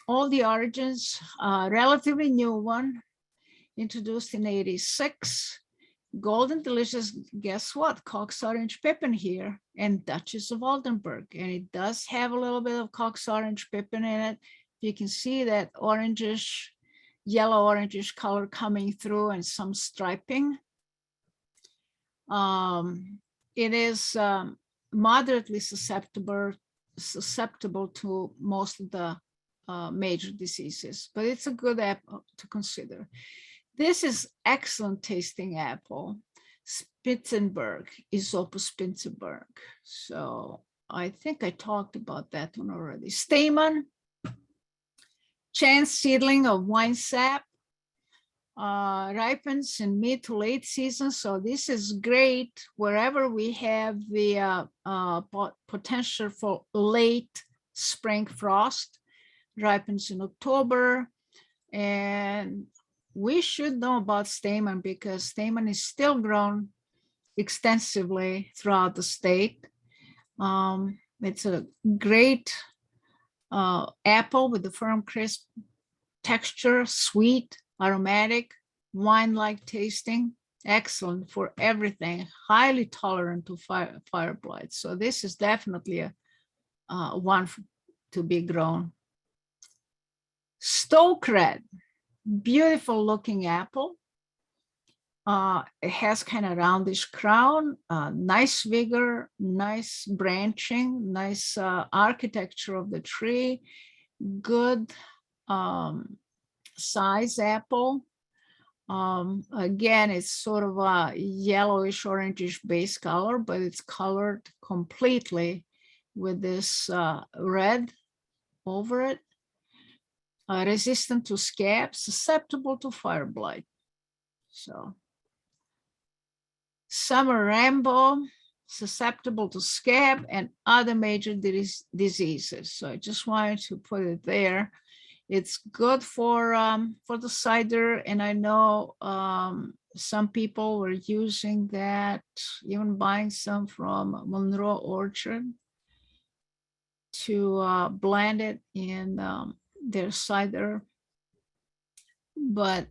all the origins, relatively new one, introduced in '86. Golden Delicious, guess what? Cox Orange Pepin here, and Duchess of Waldenberg. And it does have a little bit of Cox Orange Pepin in it. You can see that orangish, yellow orangish color coming through and some striping. It is moderately susceptible to most of the major diseases, but it's a good apple to consider. This is excellent tasting apple, Spitzenberg, Isopus Spitzenberg. So I think I talked about that one already. Stamen, chance seedling of wine sap, ripens in mid to late season. So this is great wherever we have the potential for late spring frost. Ripens in October, and we should know about Stamen because Stamen is still grown extensively throughout the state. It's a great apple with a firm, crisp texture, sweet, aromatic, wine-like tasting, excellent for everything, highly tolerant to fire blight. So this is definitely a one to be grown. Stoke Red, beautiful looking apple. It has kind of roundish crown, nice vigor, nice branching, nice architecture of the tree, good size apple. Again, it's sort of a yellowish orangish base color, but it's colored completely with this red over it. Resistant to scab, susceptible to fire blight. So Summer Rainbow, susceptible to scab and other major diseases. So I just wanted to put it there. It's good for the cider, and I know some people were using that, even buying some from Monroe Orchard to blend it in their cider. But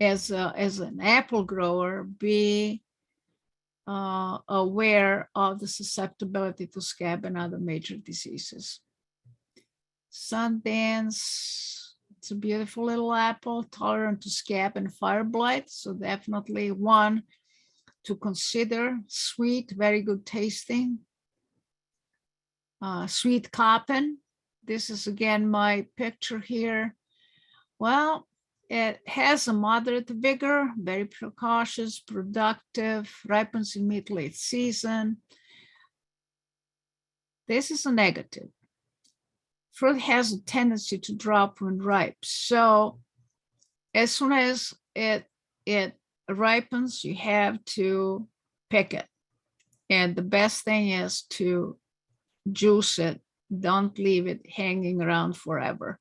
as an apple grower, be aware of the susceptibility to scab and other major diseases. Sundance, it's a beautiful little apple, tolerant to scab and fire blight, so definitely one to consider. Sweet, very good tasting. Sweet Coppin, this is again my picture here. Well, it has a moderate vigor, very precautious, productive, ripens in mid-late season. This is a negative. Fruit has a tendency to drop when ripe. So as soon as it ripens, you have to pick it. And the best thing is to juice it. Don't leave it hanging around forever.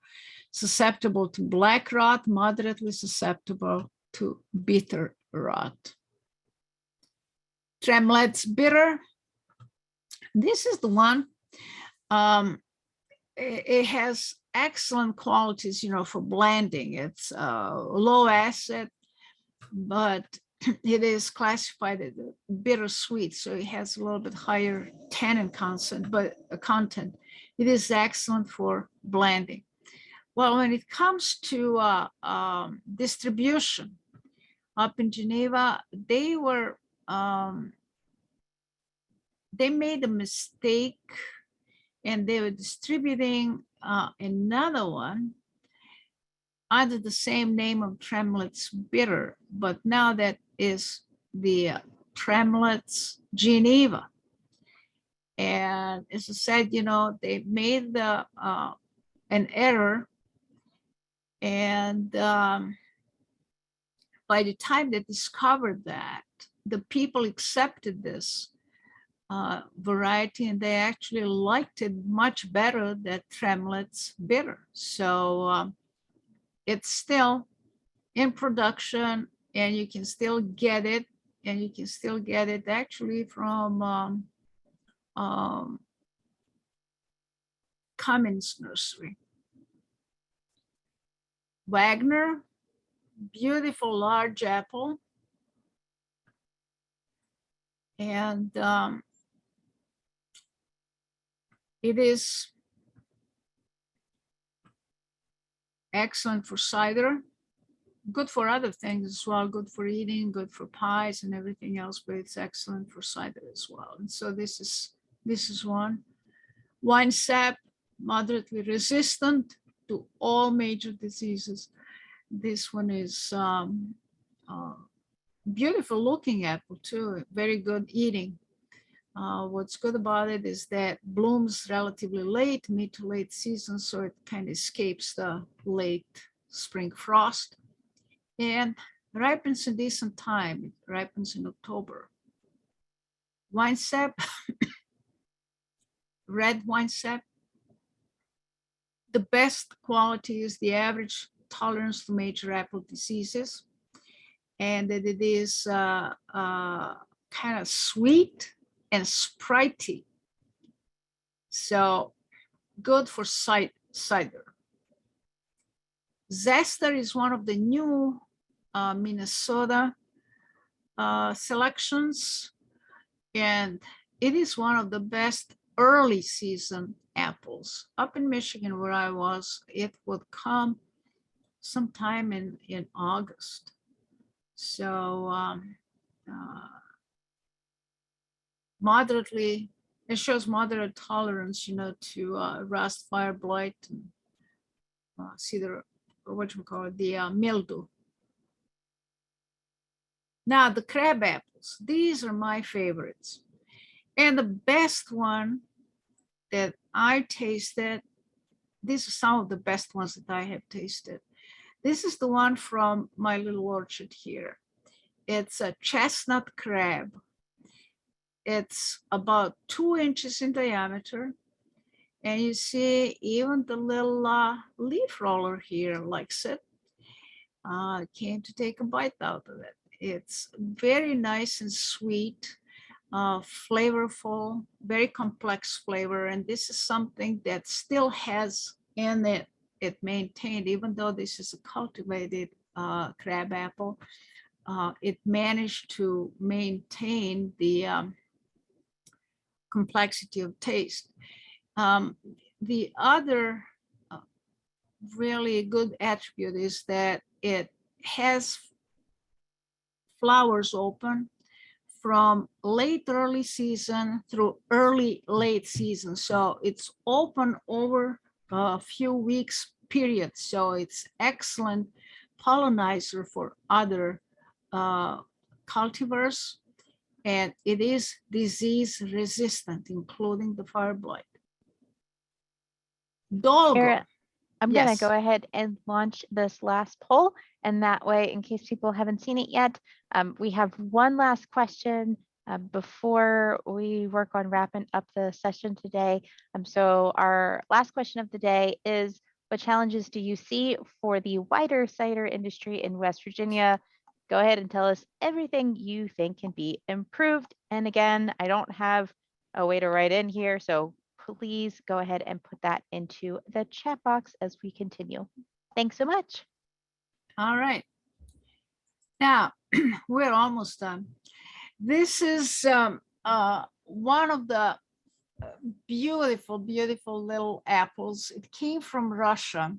Susceptible to black rot, moderately susceptible to bitter rot. Tremlet's bitter. This is the one. It has excellent qualities, for blending. It's low acid, but it is classified as bittersweet, so it has a little bit higher tannin content, it is excellent for blending. Well, when it comes to distribution, up in Geneva, they made a mistake, and they were distributing another one under the same name of Tremlet's Bitter, but now that is the Tremlet's Geneva. And as I said, they made an error, and by the time they discovered that, the people accepted this variety, and they actually liked it much better than Tremlet's Bitter. So it's still in production, and you can still get it, actually from Cummins Nursery. Wagner, beautiful large apple. And it is excellent for cider, good for other things as well, good for eating, good for pies and everything else, but it's excellent for cider as well. And so this is one. Wine sap, moderately resistant to all major diseases. This one is beautiful looking apple too, very good eating. What's good about it is that blooms relatively late, mid to late season, so it kind of escapes the late spring frost, and ripens in decent time. It ripens in October. Wine sap, red wine sap. The best quality is the average tolerance to major apple diseases, and that it is kind of sweet and spritey, so good for cider. Zester is one of the new Minnesota selections, and it is one of the best early season apples. Up in Michigan where I was, it would come sometime in August. So moderately, it shows moderate tolerance, to rust, fire blight, and cedar, or the mildew. Now the crab apples, these are my favorites. And the best one that I tasted, these are some of the best ones that I have tasted. This is the one from my little orchard here. It's a Chestnut Crab. it's about 2 inches in diameter. And you see even the little leaf roller here likes it. Came to take a bite out of it. It's very nice and sweet, flavorful, very complex flavor. And this is something that still has in it maintained, even though this is a cultivated crab apple, it managed to maintain the complexity of taste. The other really good attribute is that it has flowers open from late early season through early late season. So it's open over a few weeks period. So it's excellent pollinizer for other cultivars, and it is disease resistant, including the fire blight. Dolgo. Kara, I'm going Yes. to go ahead and launch this last poll. And that way, in case people haven't seen it yet, we have one last question before we work on wrapping up the session today. So our last question of the day is, what challenges do you see for the wider cider industry in West Virginia? Go ahead and tell us everything you think can be improved. And again, I don't have a way to write in here, so please go ahead and put that into the chat box as we continue. Thanks so much. All right. Now, we're almost done. This is one of the beautiful, beautiful little apples. It came from Russia,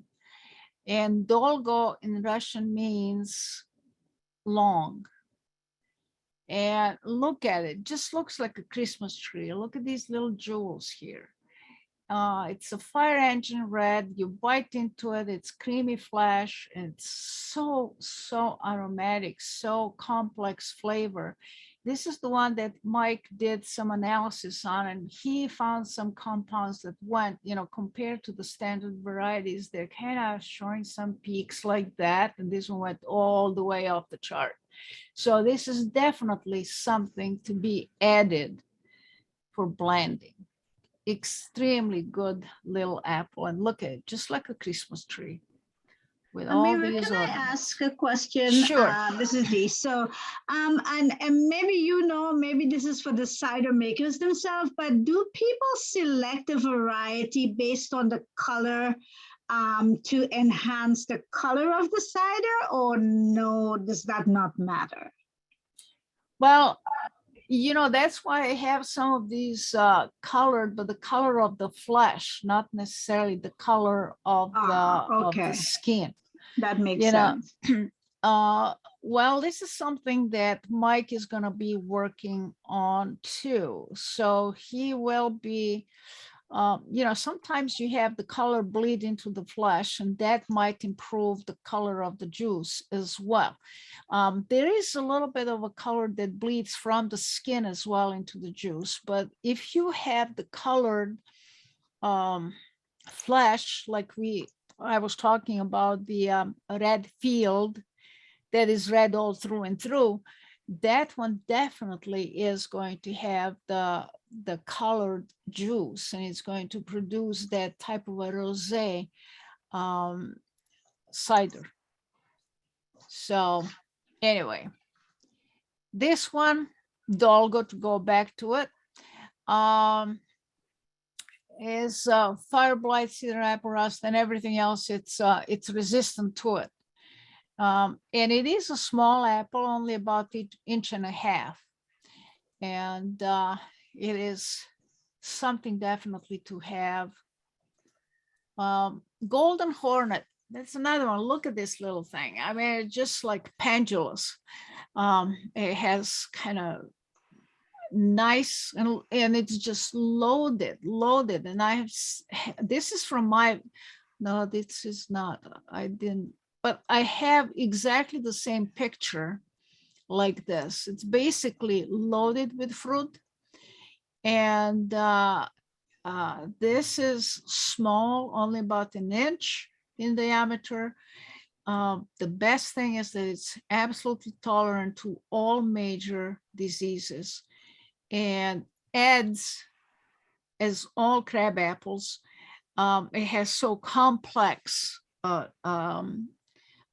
and dolgo in Russian means long. And look at it, just looks like a Christmas tree. Look at these little jewels here. It's a fire engine red. You bite into it, it's creamy flesh, and it's so aromatic, so complex flavor. This is the one that Mike did some analysis on, and he found some compounds that went, compared to the standard varieties, they're kind of showing some peaks like that, and this one went all the way off the chart. So this is definitely something to be added for blending. Extremely good little apple, and look at it, just like a Christmas tree with all Amira, these can I ornaments. ask a question? Sure. This is Dee. So, and maybe maybe this is for the cider makers themselves, but do people select a variety based on the color to enhance the color of the cider, or no, does that not matter? Well, that's why I have some of these colored, but the color of the flesh, not necessarily the color of the skin. That makes sense. Well, this is something that Mike is going to be working on too. So he will be, sometimes you have the color bleed into the flesh, and that might improve the color of the juice as well. There is a little bit of a color that bleeds from the skin as well into the juice. But if you have the colored flesh, like I was talking about the red field that is red all through and through, that one definitely is going to have the colored juice, and it's going to produce that type of a rosé cider. So anyway, this one, dolgo, to go back to it, is fire blight, cedar apple rust, and everything else. It's resistant to it. And it is a small apple, only about 1.5 inches. And it is something definitely to have. Golden Hornet, that's another one. Look at this little thing. I mean, it's just like pendulous. It has kind of nice, and it's just loaded. And this is from no, this is not, I didn't, but I have exactly the same picture like this. It's basically loaded with fruit. And this is small, only about 1 inch in diameter. The best thing is that it's absolutely tolerant to all major diseases. and adds, as all crab apples, it has so complex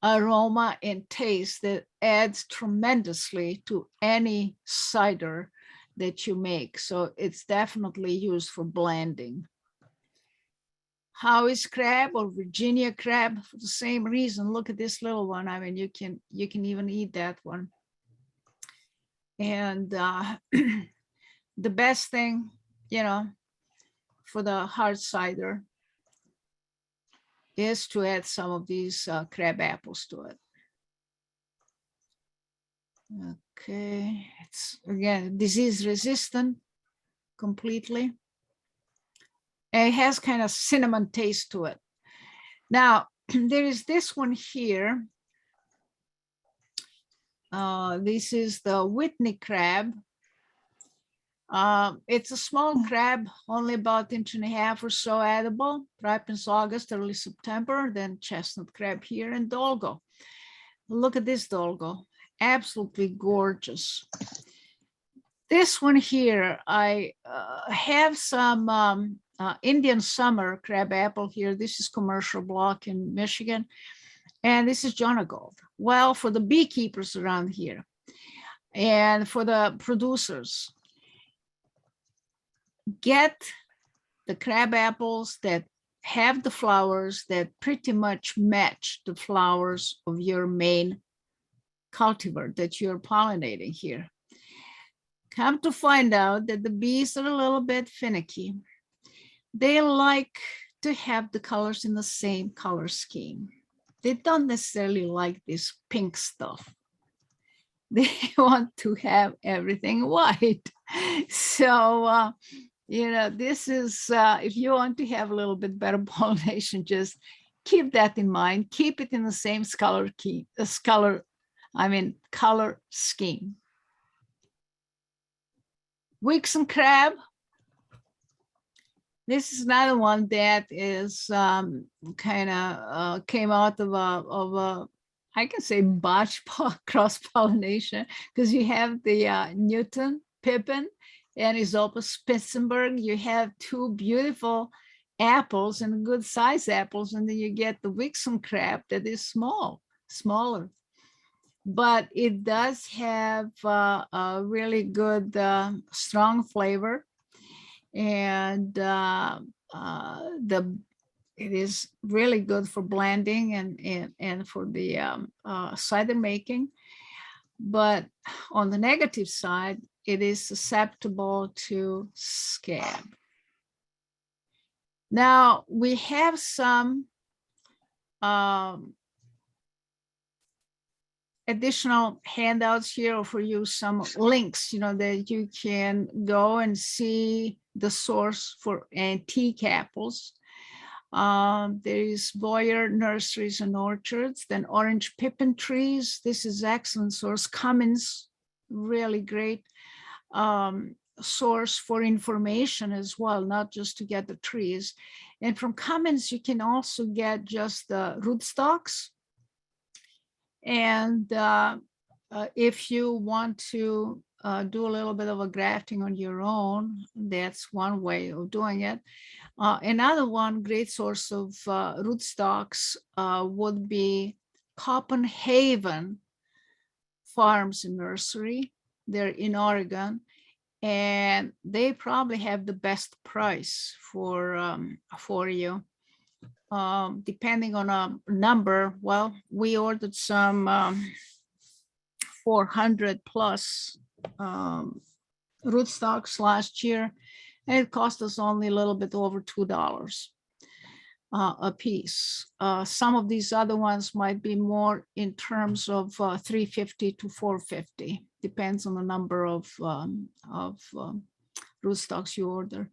aroma and taste that adds tremendously to any cider that you make. So it's definitely used for blending. How is crab or Virginia crab? For the same reason. Look at this little one. I mean, you can even eat that one. And the best thing, you know, for the hard cider is to add some of these crab apples to it. Okay, it's again disease resistant completely. And it has kind of cinnamon taste to it. Now, there is this one here. This is the Whitney crab. It's a small crab, only about 1.5 inches or so edible, ripens August, early September, then chestnut crab here and Dolgo. Look at this Dolgo, absolutely gorgeous. This one here, I have some Indian summer crab apple here. This is commercial block in Michigan. And this is Jonagold. Well, for the beekeepers around here and for the producers, get the crab apples that have the flowers that pretty much match the flowers of your main cultivar that you're pollinating here. Come to find out that the bees are a little bit finicky. They like to have the colors in the same color scheme. They don't necessarily like this pink stuff. They want to have everything white. So, you know, this is, if you want to have a little bit better pollination, just keep that in mind. Keep it in the same color scheme. Wixon crab. This is another one that is kind of came out of a, I can say botch cross pollination, because you have the Newton Pepin and Isopus Spitzenberg. You have two beautiful apples and good size apples, and then you get the Wixon crab that is smaller. But it does have a really good strong flavor. And it is really good for blending and for the cider making. But on the negative side, it is susceptible to scab. Now we have some additional handouts here for you, some links, you know, that you can go and see the source for antique apples. There is Boyer Nurseries and Orchards, then Orange Pepin Trees. This is excellent source. Cummins, really great source for information as well, not just to get the trees. And from Cummins, you can also get just the rootstocks. And if you want to do a little bit of a grafting on your own, that's one way of doing it. Another one great source of rootstocks would be Copenhagen Farms and Nursery. They're in Oregon, and they probably have the best price for you. Depending on a number. Well, we ordered some 400 plus rootstocks last year, and it cost us only a little bit over $2 a piece. Some of these other ones might be more in terms of $350 to $450, depends on the number of rootstocks you order.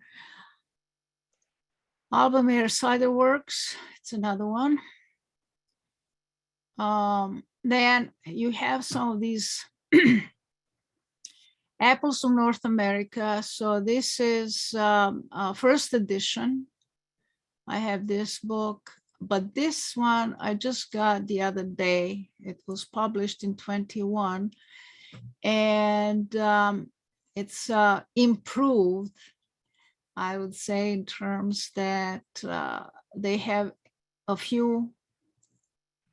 Albemarle Cider Works, it's another one. Then you have some of these apples from North America. So this is first edition. I have this book, but this one I just got the other day. It was published in 21. And it's improved, I would say, in terms that they have a few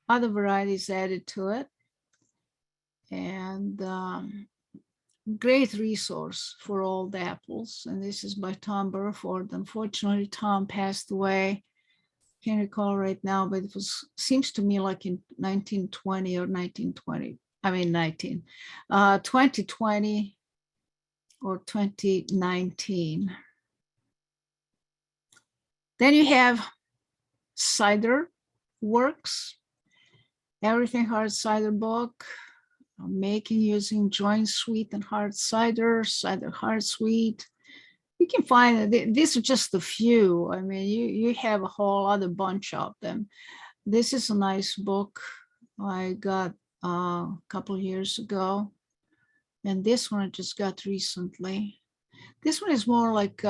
other varieties added to it, and great resource for old apples. And this is by Tom Burford. Unfortunately, Tom passed away. Can't recall right now, but it was, seems to me like in 1920 or 1920. I mean 2020 or 2019. Then you have Cider Works, Everything Hard Cider book, making using joint sweet and hard cider, cider hard sweet. You can find these are just a few. I mean, you have a whole other bunch of them. This is a nice book I got a couple of years ago, and this one I just got recently. This one is more like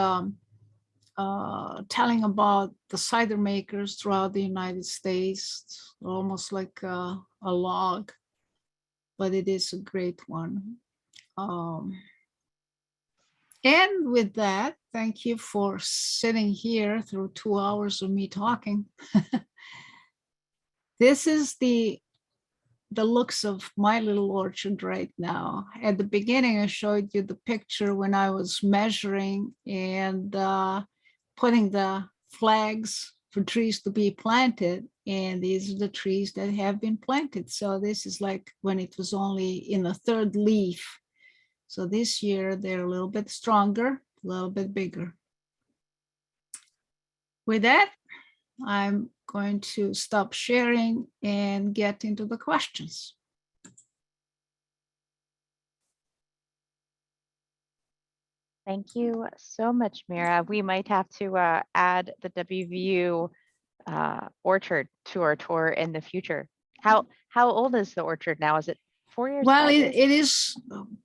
telling about the cider makers throughout the United States, almost like a log, but it is a great one. And with that, thank you for sitting here through 2 hours of me talking. This is the looks of my little orchard right now. At the beginning, I showed you the picture when I was measuring and putting the flags for trees to be planted. And these are the trees that have been planted. So this is like when it was only in the third leaf. So this year they're a little bit stronger, a little bit bigger. With that, I'm going to stop sharing and get into the questions. Thank you so much, Mira. We might have to add the WVU orchard to our tour in the future. How old is the orchard now? Is it 4 years? Well, it is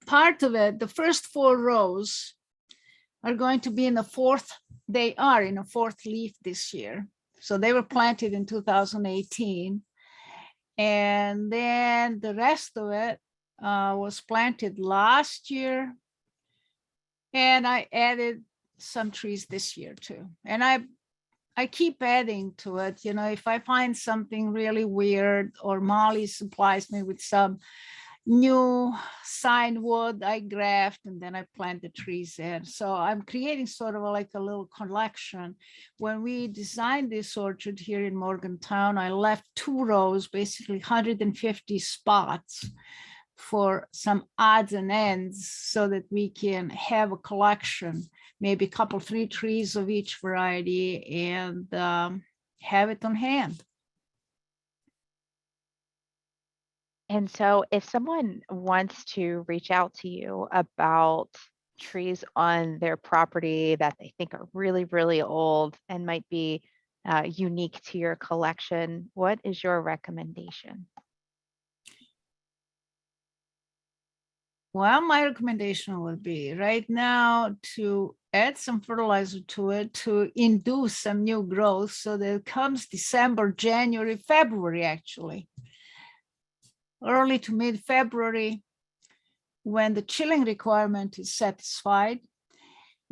part of it. The first 4 rows are going to be in the fourth. They are in a fourth leaf this year. So they were planted in 2018. And then the rest of it was planted last year. And I added some trees this year too. And I keep adding to it. You know, if I find something really weird or Molly supplies me with some new sign wood, I graft and then I plant the trees in. So I'm creating sort of like a little collection. When we designed this orchard here in Morgantown, I left 2 rows, basically 150 spots for some odds and ends so that we can have a collection, maybe a couple, 3 trees of each variety, and have it on hand. And so if someone wants to reach out to you about trees on their property that they think are really, really old and might be unique to your collection, what is your recommendation? Well, my recommendation would be right now to add some fertilizer to it to induce some new growth so that it comes December, January, February, actually. Early to mid-February, when the chilling requirement is satisfied,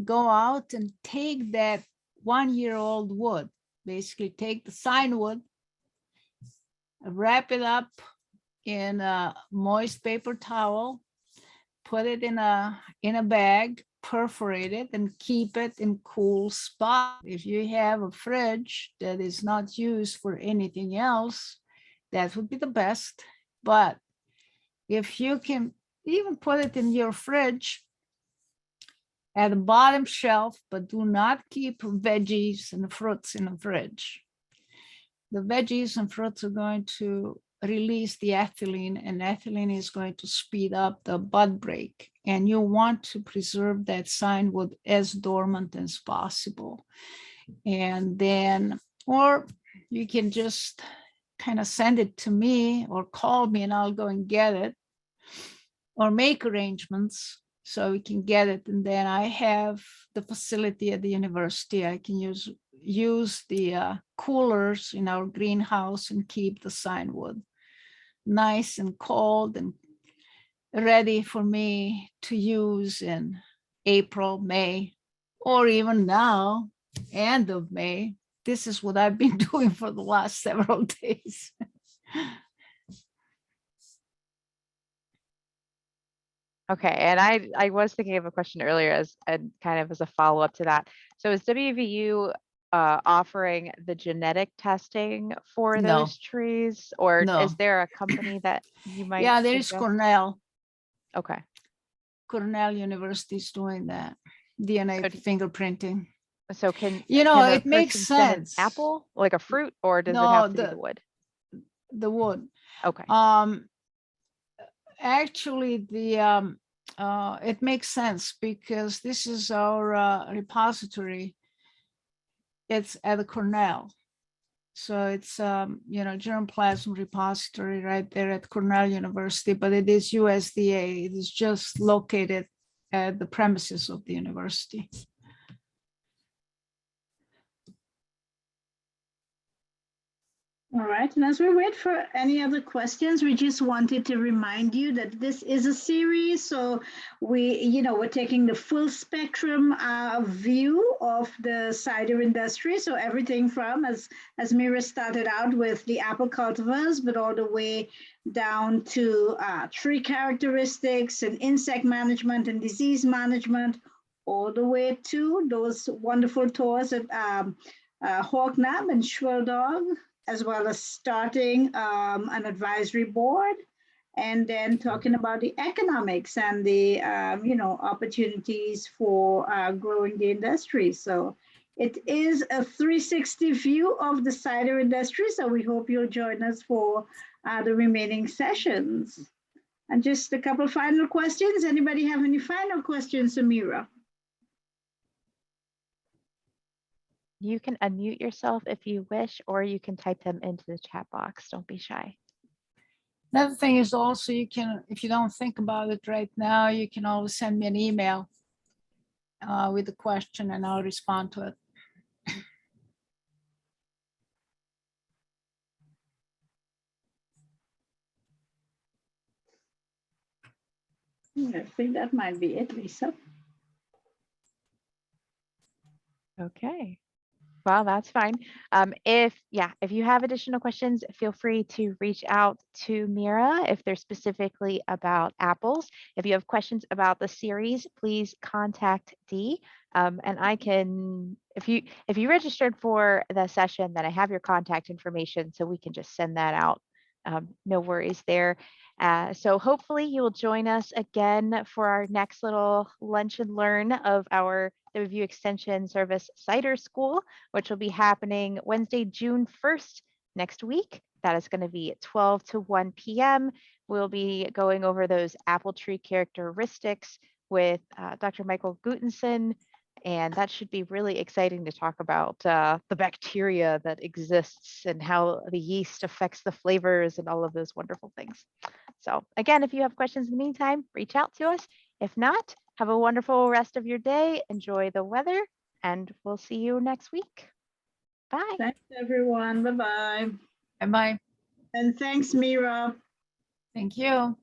go out and take that 1-year-old wood, basically take the sign wood, wrap it up in a moist paper towel, put it in a bag, perforate it, and keep it in cool spot. If you have a fridge that is not used for anything else, that would be the best. But if you can even put it in your fridge at the bottom shelf, but do not keep veggies and fruits in the fridge. The veggies and fruits are going to release the ethylene, and ethylene is going to speed up the bud break. And you want to preserve that sign wood as dormant as possible. And then, or you can just kind of send it to me or call me and I'll go and get it, or make arrangements so we can get it. And then I have the facility at the university. I can use the coolers in our greenhouse and keep the sign wood nice and cold and ready for me to use in April, May, or even now, end of May. This is what I've been doing for the last several days. Okay, and I was thinking of a question earlier as and kind of as a follow-up to that. So is WVU offering the genetic testing for No. those trees, or No. is there a company that you might Yeah, there is suggest? Cornell. Okay, Cornell University is doing that DNA So do- fingerprinting. so can It the makes person stem an sense. apple, like a fruit, or does it No, have to be the wood? the wood. Okay, Actually, it makes sense because this is our repository. It's at the Cornell. So it's, germplasm repository right there at Cornell University, but it is USDA. It is just located at the premises of the university. All right, and as we wait for any other questions, we just wanted to remind you that this is a series. So we're taking the full spectrum view of the cider industry. So everything from, as Mira started out with the apple cultivars, but all the way down to tree characteristics and insect management and disease management, all the way to those wonderful tours at Hawknab and Schwerdog, as well as starting an advisory board, and then talking about the economics and the opportunities for growing the industry. So it is a 360 view of the cider industry. So we hope you'll join us for the remaining sessions. And just a couple final questions. Anybody have any final questions, Amira? you can unmute yourself if you wish, or you can type them into the chat box. Don't be shy. Another thing is also if you don't think about it right now, you can always send me an email with a question and I'll respond to it. I think that might be it, Lisa. Okay. Well, that's fine. If you have additional questions, feel free to reach out to Mira if they're specifically about apples. If you have questions about the series, please contact Dee. And I can, if you registered for the session, then I have your contact information, so we can just send that out. No worries there. So hopefully you will join us again for our next little lunch and learn of our WVU Extension Service Cider School, which will be happening Wednesday, June 1st next week. That is going to be 12 to 1 p.m. We'll be going over those apple tree characteristics with Dr. Michael Gutenson, and that should be really exciting to talk about the bacteria that exists and how the yeast affects the flavors and all of those wonderful things. So again, if you have questions in the meantime, reach out to us. If not, have a wonderful rest of your day. Enjoy the weather, and we'll see you next week. Bye. Thanks, everyone. Bye-bye. Bye-bye. And thanks, Mira. Thank you.